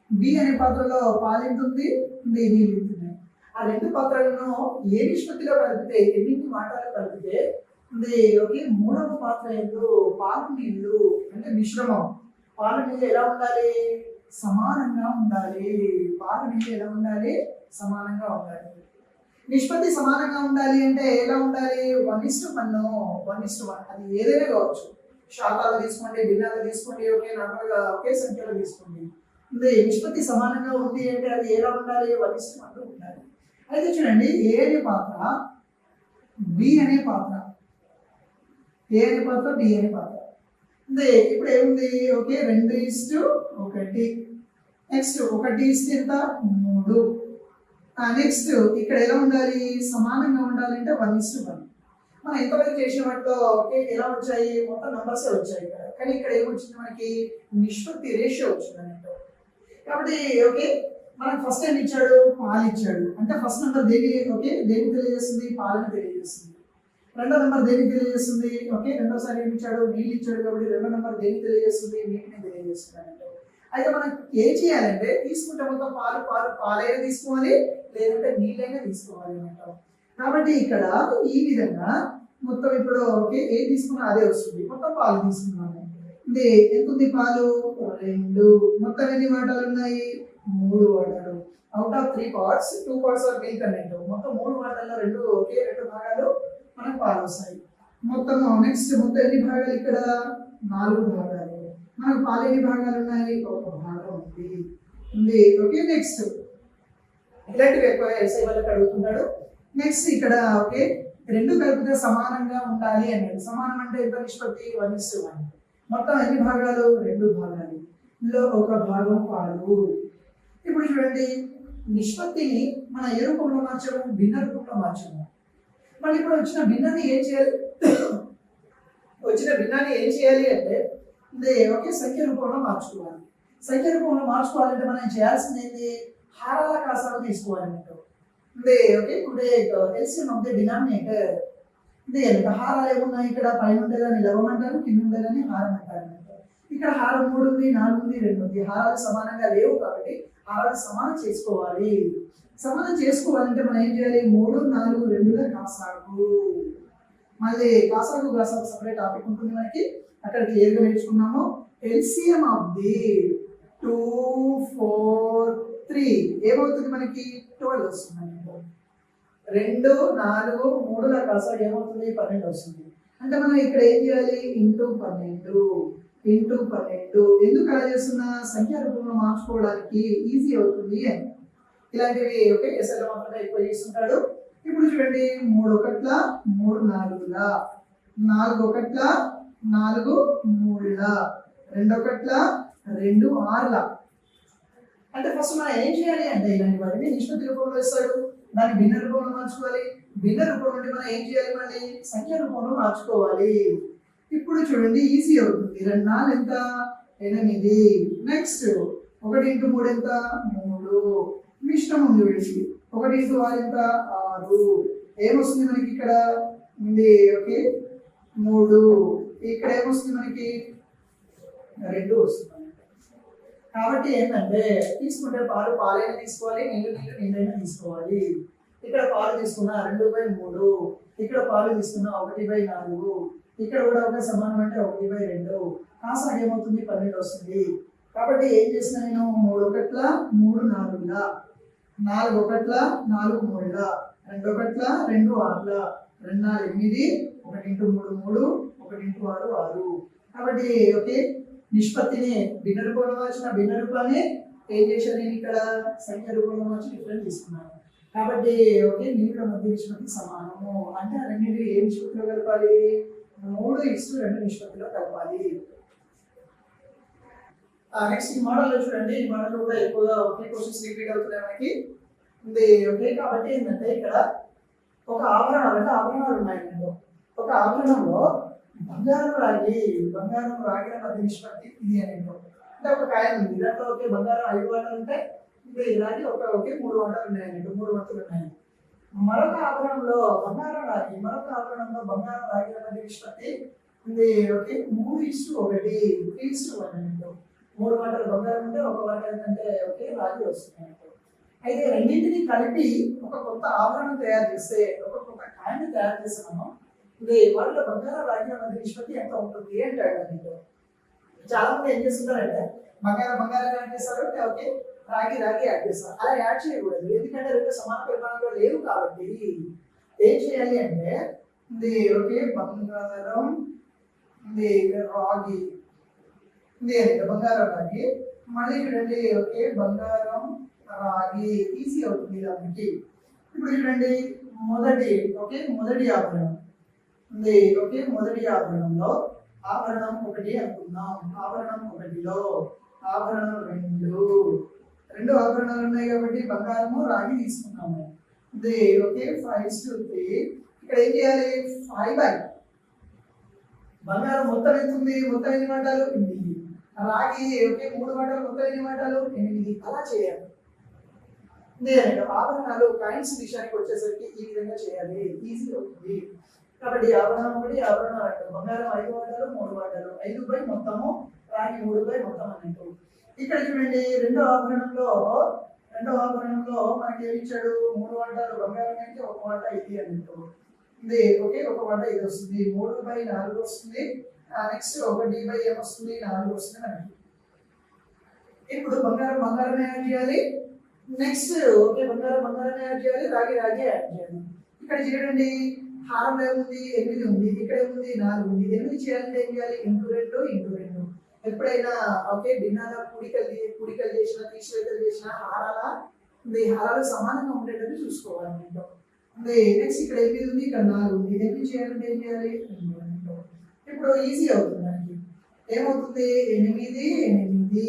బి అనే పాత్రలో పాలు ఎంత ఉంది, నీళ్ళు ఉన్నాయి. ఆ 2 పాత్రలను ఏ నిష్పత్తిలో కలిపితే, ఎన్నింటి వాటాలు కలిపితే ఓకే 3వ పాత్ర యందు పాలు నీళ్ళు అంటే మిశ్రమం. పాలు నీళ్ళు ఎలా ఉండాలి, సమానంగా ఉండాలి. పాలు నీళ్ళు ఎలా ఉండాలి, సమానంగా ఉండాలి. నిష్పత్తి సమానంగా ఉండాలి అంటే ఎలా ఉండాలి, 1:1, 1:1. అది ఏదైనా కావచ్చు, శాతాలు తీసుకోండి, భిన్నాలు తీసుకోండి, ఓకే నార్మల్గా ఒకే సంఖ్యలో తీసుకోండి. నిష్పత్తి సమానంగా ఉంది అంటే అది ఎలా ఉండాలి, 1:1 ఉండాలి. అయితే చూడండి ఏ అనే పాత్ర, బి అనే పాత్ర, ఏ అనే పాత్ర, బి అనే పాత్ర. ఇప్పుడు ఏముంది, ఓకే 2:1. నెక్స్ట్ 1:3. నెక్స్ట్ ఇక్కడ ఎలా ఉండాలి, సమానంగా ఉండాలంటే 1:1. మనం ఎంతవరకు చేసిన వాటిలో ఓకే ఎలా వచ్చాయి, మొత్తం నంబర్స్ వచ్చాయి ఇక్కడ. కానీ ఇక్కడ ఏమొచ్చింది మనకి నిష్పత్తి రేషియో వచ్చింది అన్నట్టు. కాబట్టి ఓకే మనకు ఫస్ట్ టైం ఇచ్చాడు పాలు ఇచ్చాడు అంటే ఫస్ట్ నెంబర్ దేని ఓకే దేనికి తెలియజేస్తుంది, పాలను తెలియజేస్తుంది. రెండో నెంబర్ దేనికి తెలియజేస్తుంది, ఓకే రెండోసారి ఏమి ఇచ్చాడు, నీళ్ళు ఇచ్చాడు కాబట్టి రెండో నెంబర్ దేనికి తెలియజేస్తుంది, నీటిని తెలియజేస్తుంది అన్నట్టు. అయితే మనం ఏం చేయాలంటే తీసుకుంటే మొత్తం పాలైనా తీసుకోవాలి, లేదంటే నీళ్ళైనా తీసుకోవాలి అన్నట్టు. కాబట్టి ఇక్కడ ఈ విధంగా మొత్తం ఇప్పుడు ఓకే ఏం తీసుకున్నా అదే వస్తుంది. మొత్తం పాలు తీసుకున్నాము. ఎంత ఉంది పాలు, 2. మొత్తం ఎన్ని వాటాలు ఉన్నాయి, 3 వాటాలు. Out of 3 parts 2 parts are milk అన్నట్టు. మొత్తం 3 వాటాల్లో 2 భాగాలు మనకు పాలు వస్తాయి. మొత్తం నెక్స్ట్ మొత్తం ఎన్ని భాగాలు ఇక్కడ, 4 భాగాలు. మనకు పాలు ఎన్ని భాగాలు ఉన్నాయి, 1 భాగం ఉంది. ఓకే నెక్స్ట్ ఇలాంటివి ఎక్కువ ఎస్ఐ వాళ్ళకి అడుగుతున్నాడు. నెక్స్ట్ ఇక్కడ ఓకే 2 కలిపితే సమానంగా ఉండాలి అన్నాడు. సమానం అంటే ఎంత నిష్పత్తి, 1:1. మొత్తం ఎన్ని భాగాలు? 2 భాగాలు. ఇందులో ఒక భాగం పాలు. ఇప్పుడు చూడండి, నిష్పత్తిని మన ఏ రూపంలో మార్చాము? భిన్న రూపంలో మార్చాము. మళ్ళీ ఇప్పుడు వచ్చిన భిన్నాన్ని ఏం చేయాలి? అంటే ఇది ఒకే సంఖ్య రూపంలో మార్చుకోవాలి. సంఖ్య రూపంలో మార్చుకోవాలంటే మనం చేయాల్సింది ఏంటి? హారాల కాసాలు తీసుకోవాలన్నట్టు. Okay, today LCM of the denominator. హారాలు ఏమున్నాయి? ఇక్కడ పైన ఉండేదాన్ని లవం అంటారు, కింద ఉండేదాన్ని హారం అంటారు. ఇక్కడ హారం 3 ఉంది, 4 ఉంది, 2 ఉంది. హారాలు సమానంగా లేవు కాబట్టి హారాలు సమానం చేసుకోవాలి. సమానం చేసుకోవాలంటే మనం ఏం చేయాలి? 3, 4, 2గా కాసాగు. మళ్ళీ కాసాగు సపరేట్ టాపిక్ ఉంటుంది మనకి, అక్కడ క్లియర్గా నేర్చుకున్నాము. ఎల్సిఎం ఆఫ్ ది 2, 4, 3 ఏమవుతుంది మనకి? 12 వస్తుంది. 2, 4, 3ల కాసాగు ఏమవుతుంది? 12 వస్తుంది. అంటే మనం ఇక్కడ ఏం చేయాలి? ఇంటూ 12. ఎందుకు అలా చేస్తున్నా? సంఖ్యా రూపంలో మార్చుకోవడానికి ఈజీ అవుతుంది అని. ఇలాంటివి ఓకే ఎస్ఐలో మాత్రమే ఎక్కువ చేస్తుంటాడు. ఇప్పుడు చూడండి, 3 ఒకట్ల 3 నాలుగుల, 4 ఒకట్ల 4 మూడుల, 2 ఒకట్ల 2 ఆరుల. అంటే ఫస్ట్ మనం ఏం చేయాలి అంటే ఇలాంటి వాటిని నిష్పత్తి రూపంలో ఇస్తాడు, దాన్ని భిన్న రూపంలో మార్చుకోవాలి. భిన్న రూపం నుండి మనం ఏం చేయాలి? మళ్ళీ సంఖ్య రూపంలో మార్చుకోవాలి. ఇప్పుడు చూడండి, ఈజీ అవుతుంది. 2 4 ఎంత? 8. నెక్స్ట్ 1 ఇంటూ 3 ఎంత? 3. మిశ్రమం చూడండి, 1 ఇంటూ 6 ఎంత? 6. ఏమొస్తుంది మనకి ఇక్కడ? ఓకే 3. ఇక్కడ ఏమొస్తుంది మనకి? 2 వస్తుంది. కాబట్టి ఏంటంటే తీసుకుంటే పాలైనా తీసుకోవాలి, నీళ్ళైనా తీసుకోవాలి. ఇక్కడ పాలు తీసుకున్నా 2/3, ఇక్కడ పాలు తీసుకున్నా 1/4, ఇక్కడ కూడా ఒక సమానం అంటే 1/2. కాసాగు ఏమవుతుంది? 12 వస్తుంది. కాబట్టి ఏం చేసిన నేను? 3 ఒకట్ల 3 నాలుగుల, 4 ఒకట్ల 4 మూడుల, 2 ఒకట్ల 2 ఆరుల, 2 4 8, 1 ఇంటూ 3 3, 1 ఇంటూ 6 6. కాబట్టి ఓకే నిష్పత్తిని భిన్న రూపంలో మార్చిన భిన్న రూపాన్ని ఏం చేశాను నేను? ఇక్కడ సంఖ్య రూపంలో మార్చి డిఫరెంట్ తీసుకున్నాను. కాబట్టి ఓకే నీళ్ళ మధ్య నిష్పత్తి సమానము అంటే ఆ రెండింటిని ఏ నిష్పత్తిలో కలపాలి? 3:2 నిష్పత్తిలో కలపాలి. నెక్స్ట్ ఈ మోడల్లో చూడండి, ఈ మోడల్ కూడా ఎక్కువగా ఒకే క్వశ్చన్స్ రిపీట్ అవుతున్నాయి మనకి. ఓకే కాబట్టి ఏంటంటే ఇక్కడ ఒక ఆభరణాలు ఉన్నాయి. ఒక ఆభరణంలో బంగారం రాగిల మధ్య నిష్పత్తి ఇది అని అంటే ఒక కాయిన్ ఉంది, దాంట్లో ఒకే బంగారం 5 వాటాలు ఉంటాయి, ఇంకా ఇలాంటి ఒకే 3 వాటాలు ఉన్నాయని 3 వంతులు ఉన్నాయి. మరొక ఆభరణంలో బంగారం రాగిల మధ్య నిష్పత్తి ఓకే 3:1, 3:1. 3 వాటాలు బంగారం ఉంటే 1 వాటా ఏంటంటే ఓకే రాగి వస్తుంది. అయితే రెండింటినీ కలిపి ఒక కొత్త ఆభరణం తయారు చేస్తే, ఒక కొత్త కాయిన్ తయారు చేస్తున్నాము, వాళ్ళ బంగారం రాగిల మధ్య నిష్పత్తి ఎంత ఉంటుంది అంటాడు. చాలా మంది ఏం చేస్తున్నారంటే బంగారం యాడ్ చేస్తారు, ఓకే రాగి యాడ్ చేస్తారు. అలా యాడ్ చేయకూడదు, ఎందుకంటే 2 సమాన పరిమాణంలో లేవు. కాబట్టి ఏం చేయాలి అంటే ఓకే బంగారం రాగి బంగారం రాగి, మళ్ళీ చూడండి ఓకే బంగారం రాగి ఈజీ అవుతుంది దానికి. ఇప్పుడు చూడండి మొదటి ఆభరణం ఓకే మొదటి ఆభరణంలో ఆభరణం 1 అనుకుందాం, ఆభరణం 1లో ఆభరణం 2 ఆభరణాలు ఉన్నాయి కాబట్టి బంగారము రాగి తీసుకున్నాము. ఓకే 5:3. ఇక్కడ ఏం చేయాలి? 5 బంగారం మొత్తం ఎంత ఉంది? మొత్తం ఎన్ని వాటాలు? 8. రాగి ఓకే 3 వాటాలు, మొత్తం ఎన్ని వాటాలు? 8. అలా చేయాలి. ఆభరణాలు కాయిన్స్ విషయానికి వచ్చేసరికి ఈ విధంగా చేయాలి, ఈజీ అవుతుంది. కాబట్టి ఆభరణం 1, ఆభరణం 2, బంగారం 5 వాటాలు, 3 వాటాలు, 5 మొత్తము, రాగి 3 మొత్తం అన్నట్టు. ఇక్కడ చూడండి రెండో ఆభరణంలో మనకి ఏమి ఇచ్చాడు? 3 వాటాలు బంగారం అయితే 1 వాటా ఇది అన్నట్టు. ఓకే 1 వాటా ఇది వస్తుంది, 3/4 వస్తుంది. నెక్స్ట్ 1/4 వస్తుంది, 4 వస్తుంది మనకి. ఇప్పుడు బంగారం యాడ్ చేయాలి. నెక్స్ట్ ఓకే బంగారం యాడ్ చేయాలి, రాగి యాడ్ చేయాలి. ఇక్కడ చూడండి హారం ఏముంది? 8 ఉంది, ఇక్కడ ఏముంది? 4 ఉంది. 8 చేయాలంటే ఏం చేయాలి? ఇంటూ 2. ఎప్పుడైనా ఓకే భిన్నాల కూడికలు చేసిన తీసివేతలు చేసిన హారాలు సమానంగా ఉండేటట్టు చూసుకోవాలి. నెక్స్ట్ ఇక్కడ 8 ఉంది, ఇక్కడ 4 ఉంది. 8 చేయాలంటే ఏం చేయాలి? 2. ఇప్పుడు ఈజీ అవుతుంది మనకి. ఏమవుతుంది 8 8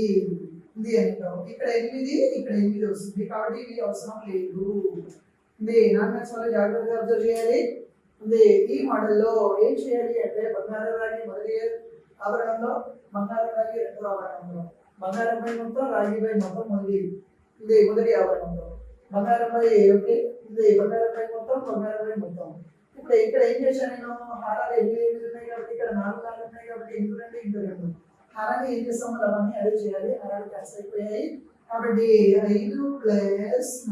ఇది అంటాం. ఇక్కడ 8 వస్తుంది కాబట్టి ఇవి అవసరం లేదు. ఇది నాన్ మ్యాథ్స్ వల్ల జాగ్రత్తగా అబ్జర్వ్ చేయాలి. ఇది ఈ మోడల్లో ఏం చేయాలి అంటే బంగారం రాగి మొదటి ఆభరణంలో, బంగారం రాగి రెండో ఆభరణంలో, బంగారంపై మొత్తం రాగిపై మొత్తం మొదటి ఆభరణంలో, బంగారంపై ఓకే ఇది బంగారంపై మొత్తం బంగారంపై మొత్తం. ఇప్పుడు ఇక్కడ ఏం చేశాను నేను హారాలు 8 ఉన్నాయి కాబట్టి ఇక్కడ 4 ఉన్నాయి కాబట్టి ఇంటూ 2 హారాన్ని ఏం చేస్తాము లవాన్ని అదే చేయాలి. హారాలు క్యాన్సిల్ అయిపోయాయి కాబట్టి 5 +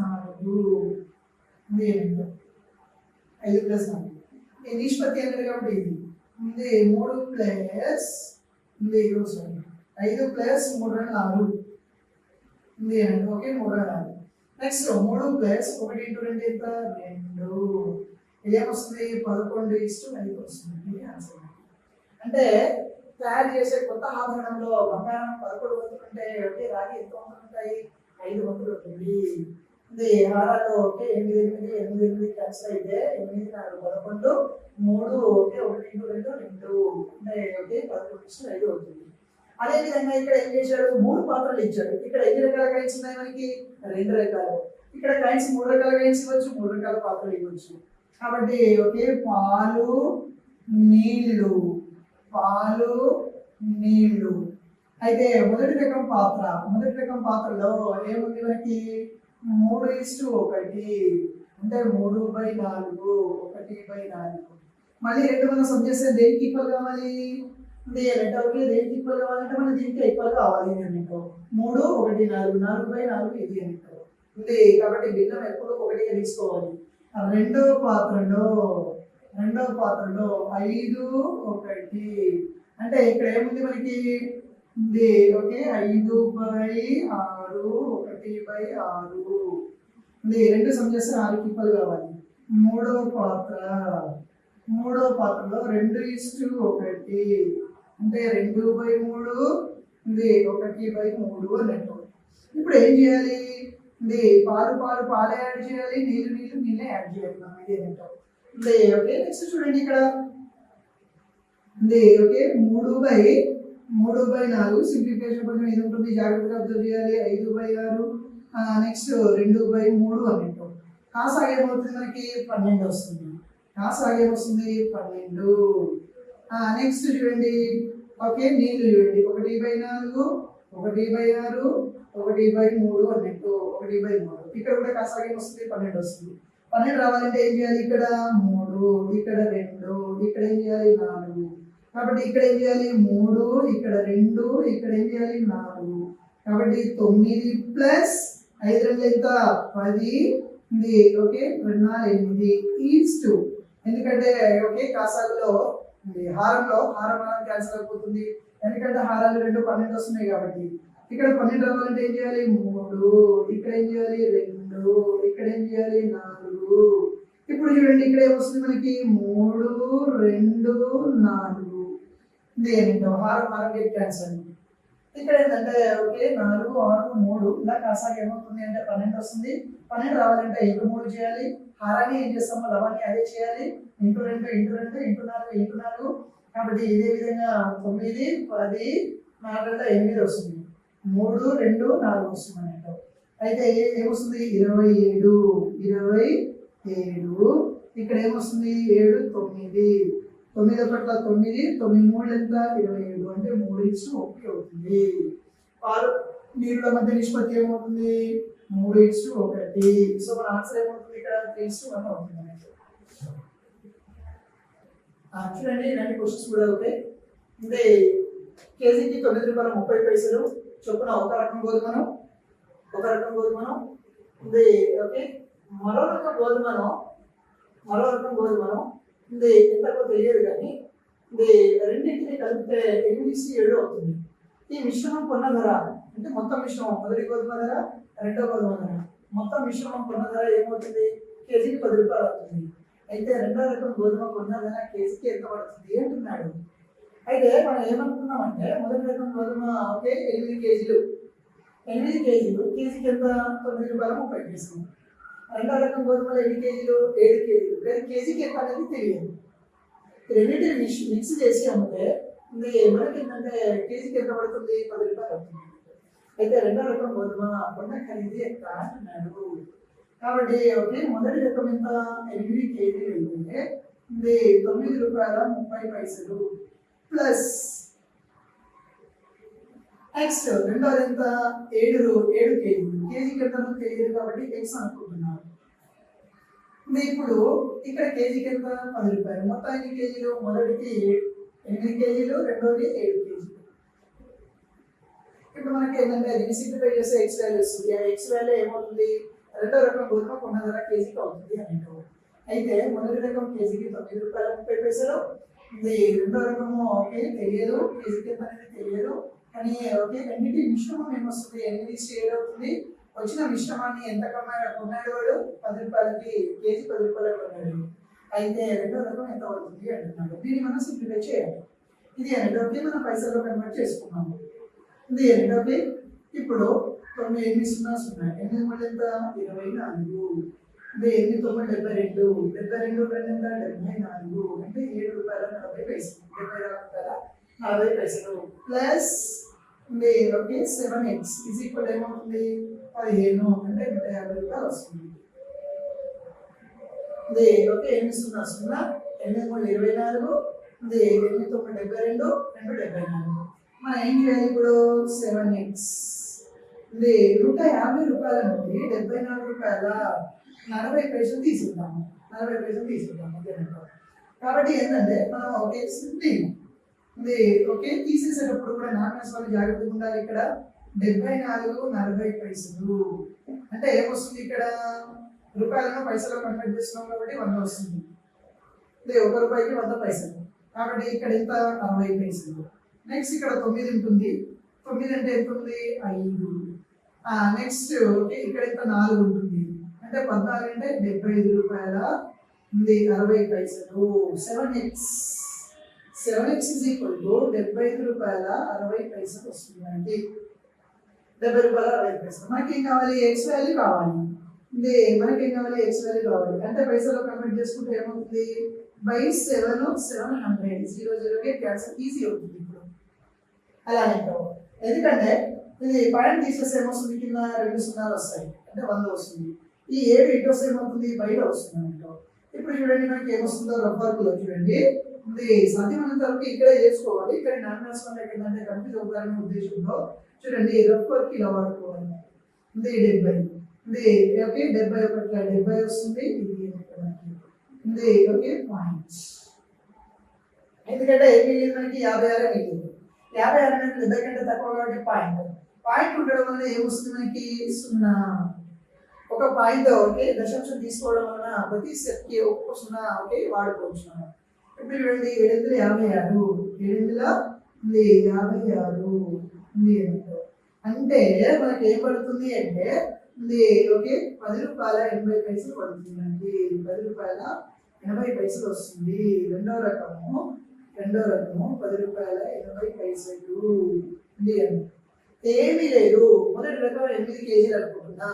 4 5 + 4 ఈ నిష్పత్తి అనేది కాబట్టి ఇది 3 ప్లస్ 5 + 3 4 ఓకే 3 4. నెక్స్ట్ 3 + 1 × 2 ఎంత 2 ఏమొస్తుంది 11:5 వస్తుంది ఆన్సర్. అంటే తయారు చేసే కొత్త ఆభరణంలో బంగారం 11 వంతులు ఉంటే ఓకే రాగి ఎంత వంతులు ఉంటాయి 5 వంతులు ఉంటుంది. ఇది హారాలు ఓకే 8 క్యాన్సిల్ అయితే 8 4 11 3 ఓకే 1 × 2 2 అంటే ఓకే 11:5 అవుతుంది. అదే విధంగా ఇక్కడ ఏం చేశాడు 3 పాత్రలు ఇచ్చాడు. ఇక్కడ ఎన్ని రకాల కాయిన్స్ ఉన్నాయి మనకి 2 రకాలు. ఇక్కడ కాయిన్స్ 3 రకాల కాయిన్స్ ఇవ్వచ్చు, 3 రకాల పాత్రలు ఇవ్వచ్చు. కాబట్టి ఓకే పాలు నీళ్లు అయితే మొదటి రకం పాత్రలో ఏముంది మనకి 3:1 అంటే 3/4 1/4. మళ్ళీ 2 మనం సమ్ చేస్తే దేనికి ఈక్వల్ కావాలి దేనికి ఈక్వల్ కావాలంటే మనం దీనికి ఈక్వల్ కావాలి అనుకో 3 1 4 4/4 ఇది అనుకో ఉంది కాబట్టి భిన్నం ఎప్పుడు 1గా తీసుకోవాలి. రెండో పాత్రలో 5 1 అంటే ఇక్కడ ఏముంది మనకి ఉంది ఓకే 5/6 1/6 ఉంది 2 సమ్ చేస్తే 6కి ఈక్వల్ కావాలి. మూడో పాత్రలో 2:1 అంటే 2/3 ఉంది 1/3 అన్నట్టు. ఇప్పుడు ఏం చేయాలి ఇది పాలే యాడ్ చేయాలి, నీళ్ళే యాడ్ చేయాలి మనం ఇది అంటాం. ఓకే నెక్స్ట్ చూడండి ఇక్కడ ఓకే 3/4 సింప్లిఫికేషన్ కొంచెం ఇది ఉంటుంది జాగ్రత్తగా అబ్జర్వ్ చేయాలి. 5/6 నెక్స్ట్ 2/3 అన్నట్టు. కాసాగ ఏమవుతుంది మనకి 12 వస్తుంది. 12. నెక్స్ట్ చూడండి ఓకే నీళ్ళు చూడండి 1/4 1/6 1/3 అన్నట్టు 1/3. ఇక్కడ కూడా కాసాగ ఏమొస్తుంది 12 వస్తుంది. 12 రావాలంటే ఏం చేయాలి ఇక్కడ 3 ఇక్కడ 2 ఇక్కడ ఏం చేయాలి 4 కాబట్టి ఇక్కడ ఏం చేయాలి 3 ఇక్కడ 2 ఇక్కడ ఏం చేయాలి 4 కాబట్టి 9 + 5 ఎంత 10 ఉంది ఓకే 2 4 8 ఎందుకంటే ఓకే కాసాగులో హారం క్యాన్సిల్ అయిపోతుంది ఎందుకంటే హారాలు 2 12 వస్తున్నాయి కాబట్టి. ఇక్కడ 12 రావాలంటే ఏం చేయాలి 3 ఇక్కడ ఏం చేయాలి 2 ఇక్కడ ఏం చేయాలి 4. ఇప్పుడు చూడండి ఇక్కడ ఏమొస్తుంది మనకి 3 2 4 ఏంటో హారం క్యాన్సిల్. ఇక్కడ ఏంటంటే ఓకే 4 6 3 ఇలా కాసాగా ఏమవుతుంది అంటే 12 వస్తుంది. 12 రావాలంటే 3 చేయాలి. హారాన్ని ఏం చేస్తామో లవాన్ని అదే చేయాలి. ఇంటూ 2 ఇంటూ 4 ఇంటూ 4 కాబట్టి ఇదే విధంగా 9 10 4 8 వస్తుంది. 3 2 4 వస్తుంది అన్నట్టు. అయితే ఏమొస్తుంది 27 ఇక్కడ ఏమొస్తుంది 7 9 9 పట్ల 9 9 ఎంత 27 అంటే 3:1 అవుతుంది. పాలు నీళ్ళ మధ్య నిష్పత్తి ఏమవుతుంది 3:1. సో మన ఆన్సర్ ఏమవుతుంది ఇక్కడ 3:1 అవుతుంది అన్నట్టు. చూడండి ఇలాంటి క్వశ్చన్స్ కూడా అవుతాయి. అంటే కేజీకి ₹9.30 చొప్పున ఒక రకం గోధుమను ఇది ఓకే మరో రకం గోధుమను ఇది ఎంతకో తెలియదు కానీ ఇది రెండింటిని కలిపితే 8:7 అవుతుంది. ఈ మిశ్రమం కొన్న ధర అంటే మొత్తం మిశ్రమం మొదటి గోధుమ ధర రెండో గోధుమ ధర మొత్తం మిశ్రమం కొన్న ధర ఏమవుతుంది కేజీకి ₹10 అవుతుంది. అయితే రెండో రకం గోధుమ కొన్న ధర కేజీకి ఎంత పడుతుంది అంటున్నాడు. అయితే మనం ఏమనుకున్నామంటే మొదటి రకం గోధుమ ఓకే 8 కేజీలు కేజీకి ఎంత ₹9.30. రెండో రకం గోధుమలు 7 కేజీలు 7 కేజీలు కానీ కేజీకి ఎంత అనేది తెలియదు. రెండింటిని మిక్స్ చేసి అమ్మితే ఇది మనకి ఏంటంటే కేజీకి ఎంత పడుతుంది 10 రూపాయలు అవుతుంది. అయితే రెండో రకం గోధుమ కొన్న ఖరీదు ఎంత అంటున్నాడు. కాబట్టి ఓకే మొదటి రకం ఎంత 8 కేజీలు వెళ్తుంటే ఇది 9 రూపాయల 30 పైసలు ప్లస్ నెక్స్ట్ రెండోది ఎంత 7 కేజీలు. కేజీకి ఎంత తెలియదు కాబట్టి ఎక్స్ అనుకుంటున్నాను. ఇప్పుడు ఇక్కడ కేజీకి ఎంత 10 రూపాయలు. మొత్తం ఎన్ని కేజీలు? మొదటికి 8 కేజీలు, రెండోది 7 కేజీలు. ఇప్పుడు మనకి ఏంటంటే దీన్ని సింప్లిఫై చేస్తే ఎక్స్ వాల్యూ వస్తుంది. ఆ ఎక్స్ వాల్యూ ఏమవుతుంది? రెండో రకం గోధుమ కొన్న ధర కేజీకి అవుతుంది అన్నట్టు. అయితే మొదటి రకం కేజీకి 9 రూపాయల 30 పైసలు. ఇది రెండో రకము ఓకే తెలియదు, కేజీకి ఎంత అనేది తెలియదు. కానీ ఓకే రెండింటి మిశ్రమం ఏమొస్తుంది? 8 7 అవుతుంది. వచ్చిన మిశ్రమాన్ని ఎంత కొన్నాడు వాడు? 10 రూపాయలకి, కేజీ 10 రూపాయలు కొన్నాడు. అయితే రెండో రకం ఎంత అవుతుంది అంటున్నాడు. దీన్ని మనం సింప్లిఫై చేయాలి. ఇది రెండోకి మనం పైసల్లో కన్వర్ట్ చేసుకున్నాము. ఇది రెండోకి ఇప్పుడు 9 8 0 0 8 మళ్ళీ ఎంత 24. ఇది 8 9 72 72 ఎంత 74 అంటే 7 రూపాయల 40 పైసలు 70 రూపాయల 40 పైసలు ప్లస్ ఇది ఓకే 7x ఈజ్ ఈక్వల్ ఏమవుతుంది 15 అంటే 150 రూపాయలు వస్తుంది. ఇది ఓకే 8 0 0 8 3 24 ఇది 8 9 72 2 74 మనం ఏం చేయాలి ఇప్పుడు 7x ఇది 150 రూపాయల నుండి 74 రూపాయల 40 పైసలు తీసుకుంటాము. 40 పైసలు తీసుకుంటాము. కాబట్టి ఏంటంటే మనం ఓకే సింప్లీ ఇది ఓకే తీసేసేటప్పుడు కూడా నామినల్స్ వాళ్ళు జాగ్రత్తగా ఉండాలి. ఇక్కడ 74 40 పైసలు అంటే ఏమొస్తుంది? ఇక్కడ రూపాయలను పైసలు కన్వర్ట్ చేస్తున్నాం కాబట్టి 100 వస్తుంది. ఇది 1 రూపాయికి 100 పైసలు. కాబట్టి ఇక్కడ ఎంత 60 పైసలు. నెక్స్ట్ ఇక్కడ 9 ఉంటుంది. 9 అంటే ఎంత ఉంది? 5. నెక్స్ట్ ఓకే ఇక్కడ ఎంత 4 ఉంటుంది. అంటే 14 అంటే 75 రూపాయల 60 పైసలు. 7x is equal to 75 రూపాయల 60 పైసలు వస్తుందండి. 70 రూపాయల 60 పైసలు. మనకి ఏం కావాలి? ఎక్స్ వాల్యూ కావాలి. ఇది మనకి ఏం కావాలి? ఎక్స్ వాల్యూ కావాలి. అంటే పైసలు కన్వర్ట్ చేసుకుంటే ఏమవుతుంది? బై 7 700 0 0 క్యాన్సల్ ఈజీ అవుతుంది. ఇప్పుడు అలానే ఎందుకంటే ఇది పాయింట్ తీసేస్తే ఏమొస్తుంది? కింద 2 సున్నాలు వస్తాయి అంటే 100 వస్తుంది. ఈ 7 ఇటు వస్తే ఏమవుతుంది? బయట వస్తుంది అన్నట్టు. ఇప్పుడు చూడండి మనకి ఏమొస్తుందో రఫ్ వర్క్లో చూడండి. ఇది సాధ్యమైనంత వరకు ఇక్కడే చేసుకోవాలి. ఇక్కడ నామినల్స్ వల్ల ఏంటంటే కన్ఫ్యూజ్ అవుతారనే ఉద్దేశంలో చూడండి రఫ్ వర్క్ ఇలా వాడుకోవాలి. ఇది 70 ఇది ఓకే 70 వస్తుంది. ఇది ఓకే పాయింట్స్ ఎందుకంటే ఏం మిగిలింది మనకి 56 మిగిలింది. 56 అనేది 70 కంటే తక్కువ కాబట్టి పాయింట్ ఉండడం వల్ల ఏమొస్తుంది మనకి? 0. ఒక పాయింట్ ఓకే దశాంశం తీసుకోవడం వలన ప్రతి సెట్కి ఒక్కొక్క 0 ఓకే వాడుకోవచ్చు మనం. ఇప్పుడు చూడండి 756 అంటే మనకి ఏం పడుతుంది అంటే ఇది ఓకే 10 రూపాయల 80 పైసలు పడుతుందండి. 10 రూపాయల 80 పైసలు వస్తుంది. రెండో రకము 10 రూపాయల 80 పైసలు ఉంది. ఏమీ లేదు. మొదటి రకం 8 కేజీలు అనుకుంటున్నా.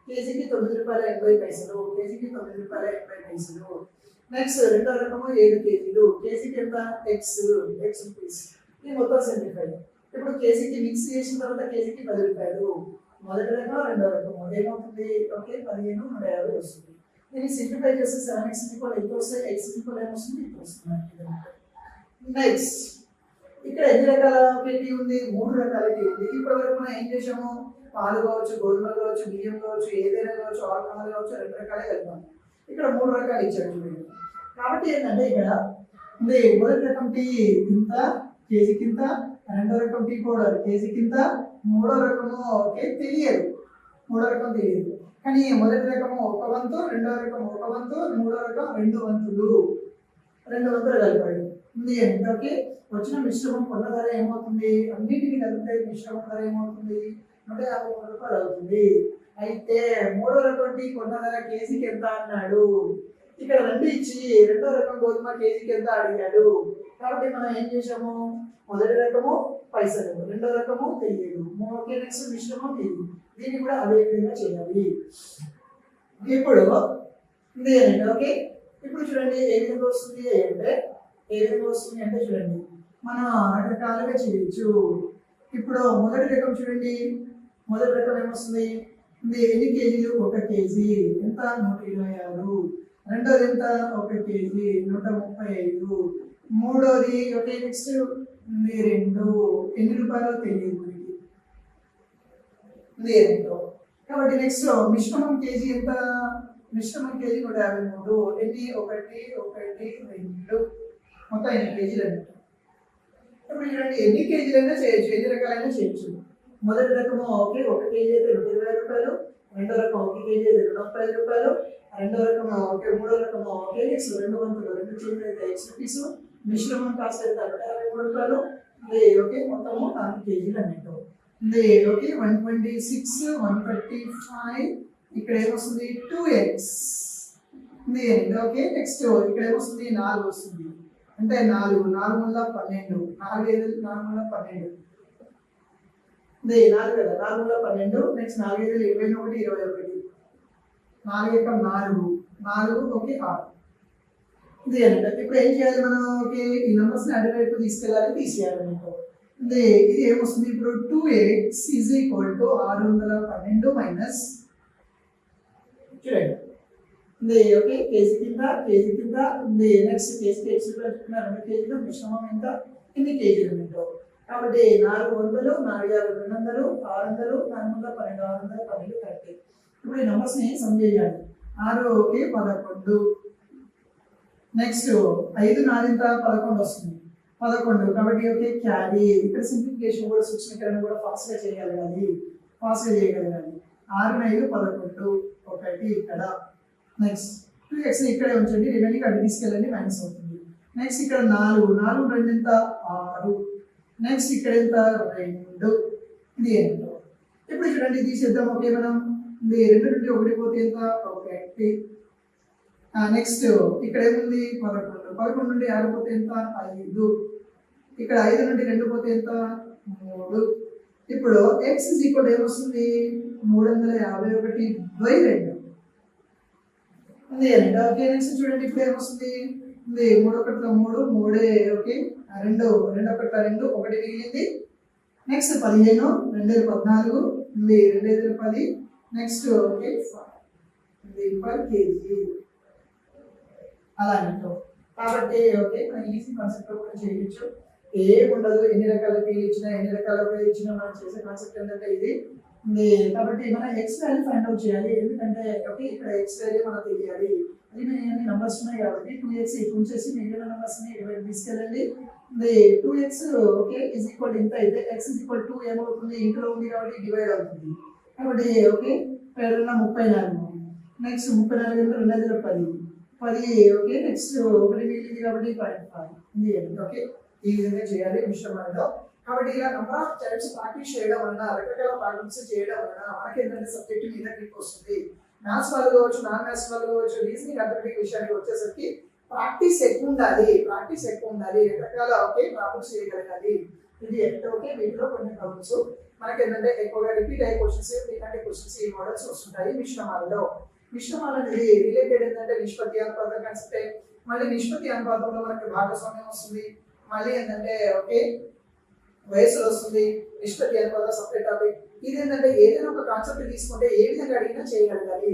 కేజీకి 9 రూపాయల 80 పైసలు. కేజీకి 9 రూపాయల 80 పైసలు. నెక్స్ట్ రెండో రకము 7 కేజీలు. కేజీకి ఎంత? X rupees. ఇది మొత్తం సింప్లిఫై. ఇప్పుడు కేజీకి మిక్స్ చేసిన తర్వాత కేజీకి 10 రూపాయలు. మొదటి రకం రెండో రకము ఏమవుతుంది? ఓకే 15 150 వస్తుంది. దీన్ని సింప్లిఫై చేస్తే 7x ఎంత వస్తాయి? x ఏమొస్తుంది? ఇది వస్తుంది. నెక్స్ట్ ఇక్కడ ఎన్ని రకాల టీ ఉంది? 3 రకాల టీ ఉంది. ఇప్పటి వరకు మనం ఏం చేసాము? పాలు కావచ్చు, గోధుమలు కావచ్చు, బియ్యం కావచ్చు, ఏదైనా కావచ్చు, ఆల్కహాల్ కావచ్చు, 2 రకాలే కలిపాము. ఇక్కడ 3 రకాలు ఇచ్చాడు చూడండి. కాబట్టి ఏంటంటే ఇక్కడ ఉంది మొదటి రకం టీ ఇంత కేజీకి ఇంత, రెండో రకం టీ పౌడర్ కేజీకి ఇంత, మూడో రకము ఓకే తెలియదు. కానీ మొదటి రకము 1 వంతు, రెండో రకం 1 వంతు, మూడో రకం 2 వంతులు కలిపాడు ఉంది అంటే ఓకే. వచ్చిన మిశ్రమం కొన్న ధర ఏమవుతుంది? అన్నింటికి కలిపితే మిశ్రమం ధర ఏమవుతుంది? 153 రూపాయలు అవుతుంది. అయితే మూడో రకం టీ కొన్న ధర కేజీకి ఎంత అన్నాడు. ఇక్కడ 2 ఇచ్చి రెండో రకం గోధుమ కేజీకి ఎంత అడిగాడు. కాబట్టి మనం ఏం చేసాము? మొదటి రకము పైసలు, రెండో రకము తెలియదు, ఓకే నెక్స్ట్ మిశ్రమం తెలియదు. దీన్ని కూడా అదే విధంగా చేయాలి. ఇప్పుడు ఓకే ఇప్పుడు చూడండి ఏ విధంగా వస్తుంది అంటే చూడండి మనం రకరకాలుగా చేయొచ్చు. ఇప్పుడు మొదటి రకం చూడండి, మొదటి రకం ఏమొస్తుంది, ఇది ఎన్ని కేజీలు, 1 కేజీ ఎంత, 126. రెండోది ఎంత, 1 కేజీ 135. మూడోది ఓకే, నెక్స్ట్ 2 ఎన్ని రూపాయలు తెలియదు మనకి, 2. కాబట్టి నెక్స్ట్ మిశ్రమం కేజీ ఎంత, మిశ్రమం కేజీ 153. ఎన్ని, 1 1 2 మొత్తం ఎన్ని కేజీలు అన్నట్టు. ఇప్పుడు చూడండి ఎన్ని కేజీలైనా చేయొచ్చు, ఎన్ని రకాలైనా చేయొచ్చు. మొదటి రకము ఓకే 1 కేజీ అయితే 120 రూపాయలు, రెండో రకం 1 కేజీ అయితే 235 రూపాయలు, రెండో రకము ఓకే, మూడో రకము ఓకే 2 వంతులు 2 కేజీలు అయితే X రూపీస్, మిశ్రమం కాస్ట్ అయితే 153 రూపాయలు. ఓకే మొత్తము 4 కేజీలు అన్నట్టు. ఓకే 126 135, ఇక్కడ ఏమొస్తుంది 2x. ఓకే నెక్స్ట్ ఇక్కడ ఏమొస్తుంది 4 వస్తుంది, అంటే 4 4 ముళ్ళ 12, 4 5 4 ముళ్ళ 12, 4 కదా 4 ముళ్ళ 12, నెక్స్ట్ 4 5 21 21, 4 యొక్క 4 4 ఓకే 6. ఇది అంటే ఇప్పుడు ఏం చేయాలి మనం, ఓకే ఈ నంబర్స్ని అటువైపు తీసుకెళ్ళాలి, తీసేయాలి మీకు. ఇది ఏమొస్తుంది ఇప్పుడు 2x is equal to 612 minus చూడండి ఓకే కేజీ కింద నెక్స్ట్ కేజీకి ఎక్స్ పెట్టుకున్న 2 కేజీలు, మిశ్రమం ఎంత, ఇన్ని కేజీలు ఉంటాయి. కాబట్టి 400 4 200 600 412 612 కరెక్ట్. ఇప్పుడు ఈ నంబర్స్ని సమ్ చేయాలి. 6 ఓకే 11, నెక్స్ట్ 5 4 ఎంత 11 వస్తుంది, 11 కాబట్టి ఓకే క్యారీ. ఇక్కడ సింప్లిఫికేషన్ కూడా సూచనీకరణ కూడా ఫాస్ట్గా చేయగలగాలి, 6 5 11 ఒకటి ఇక్కడ. నెక్స్ట్ 2x ఇక్కడే ఉంచండి, రిమైనింగ్ అటు తీసుకెళ్ళండి, మైనస్ అవుతుంది. నెక్స్ట్ ఇక్కడ 4 4 2 ఎంత 6, నెక్స్ట్ ఇక్కడ ఎంత 2, ఇది ఏంటో ఇప్పుడు చూడండి తీసేద్దాం. ఓకే మనం 2 నుండి 1 పోతే ఎంత 1. నెక్స్ట్ ఇక్కడ ఏముంది 11 నుండి 6 పోతే ఎంత 5, ఇక్కడ 5 నుండి 2 పోతే ఎంత 3. ఇప్పుడు x ఈజ్ ఈక్వల్ ఏమొస్తుంది 351/2 ఉంది అండి. ఓకే నెక్స్ట్ చూడండి ఇప్పుడు ఏమొస్తుంది 3 1 3 3 ఓకే 2 2 1 2 1 మిగిలింది. నెక్స్ట్ 15 2 14 ఉంది 2 10, నెక్స్ట్ ఓకే 5 పర్ కేజీ అలా అంటూ. కాబట్టి ఓకే మనం ఈజీ కాన్సెప్ట్ కూడా చేయొచ్చు, ఏముండదు. ఎన్ని రకాల పీలు ఇచ్చినా ఎన్ని రకాల పీలు ఇచ్చినా మనం చేసే కాన్సెప్ట్ ఏంటంటే ఇది. కాబట్టి మనం ఎక్స్ వాల్యూ ఫైండ్ అవుట్ చేయాలి, ఎందుకంటే ఓకే ఇక్కడ ఎక్స్ వాల్యూ మనకు తెలియాలి. అన్ని నంబర్స్ ఉన్నాయి కాబట్టి 2x ఉంచేసి మిగిలిన నంబర్స్ ని డివైడ్ తీసుకెళ్ళండి. 2x ఓకే ఈజ్ ఈక్వల్ ఇంత అయితే x ఈజ్ ఈక్వల్ 2 ఏమవుతుంది, ఇంట్లో ఉంది కాబట్టి డివైడ్ అవుతుంది. కాబట్టి ఓకే 34, నెక్స్ట్ 34 2 10 ఓకే నెక్స్ట్ 1 మిగిలింది కాబట్టి 0.5 ఓకే ఈ విధంగా చేయాలి మిశ్రమంలో. కాబట్టి ఇలా నంబర్ ఆఫ్ టైమ్స్ ప్రాక్టీస్ చేయడం వలన, రకరకాల ప్రాబ్లమ్స్ చేయడం వలన మనకి ఏంటంటే సబ్జెక్ట్ మీద గ్రిప్ వస్తుంది. మ్యాథ్స్ వాళ్ళు కావచ్చు, నాన్ మ్యాథ్స్ వాళ్ళు కావచ్చు, రీజనింగ్ అథమెటిక్ విషయానికి వచ్చేసరికి ప్రాక్టీస్ ఎక్కువ ఉండాలి, రకరకాల ఓకే ప్రాబ్లమ్స్ చేయగలగాలి. ఇది ఎంత ఓకే వీటిలో కొన్ని ప్రాబ్లమ్స్ మనకి ఏంటంటే ఎక్కువగా రిపీట్ అయ్యే క్వశ్చన్స్, ఇలాంటి క్వశ్చన్స్ ఈ మోడల్స్ వస్తుంటాయి మిశ్రమాలలో. మిశ్రమాలు అనేది రిలేటెడ్ ఏంటంటే నిష్పత్తి అనుపాతం కాన్సెప్టే. మళ్ళీ నిష్పత్తి అనుపాతంలో మనకి భాగస్వామ్యం వస్తుంది, మళ్ళీ ఏంటంటే ఓకే వయసులో వస్తుంది, నిష్పత్తి అనుపాతం సపరేట్ టాపిక్. ఇది ఏంటంటే ఏదైనా ఒక కాన్సెప్ట్ తీసుకుంటే ఏ విధంగా అడిగినా చేయగలగాలి.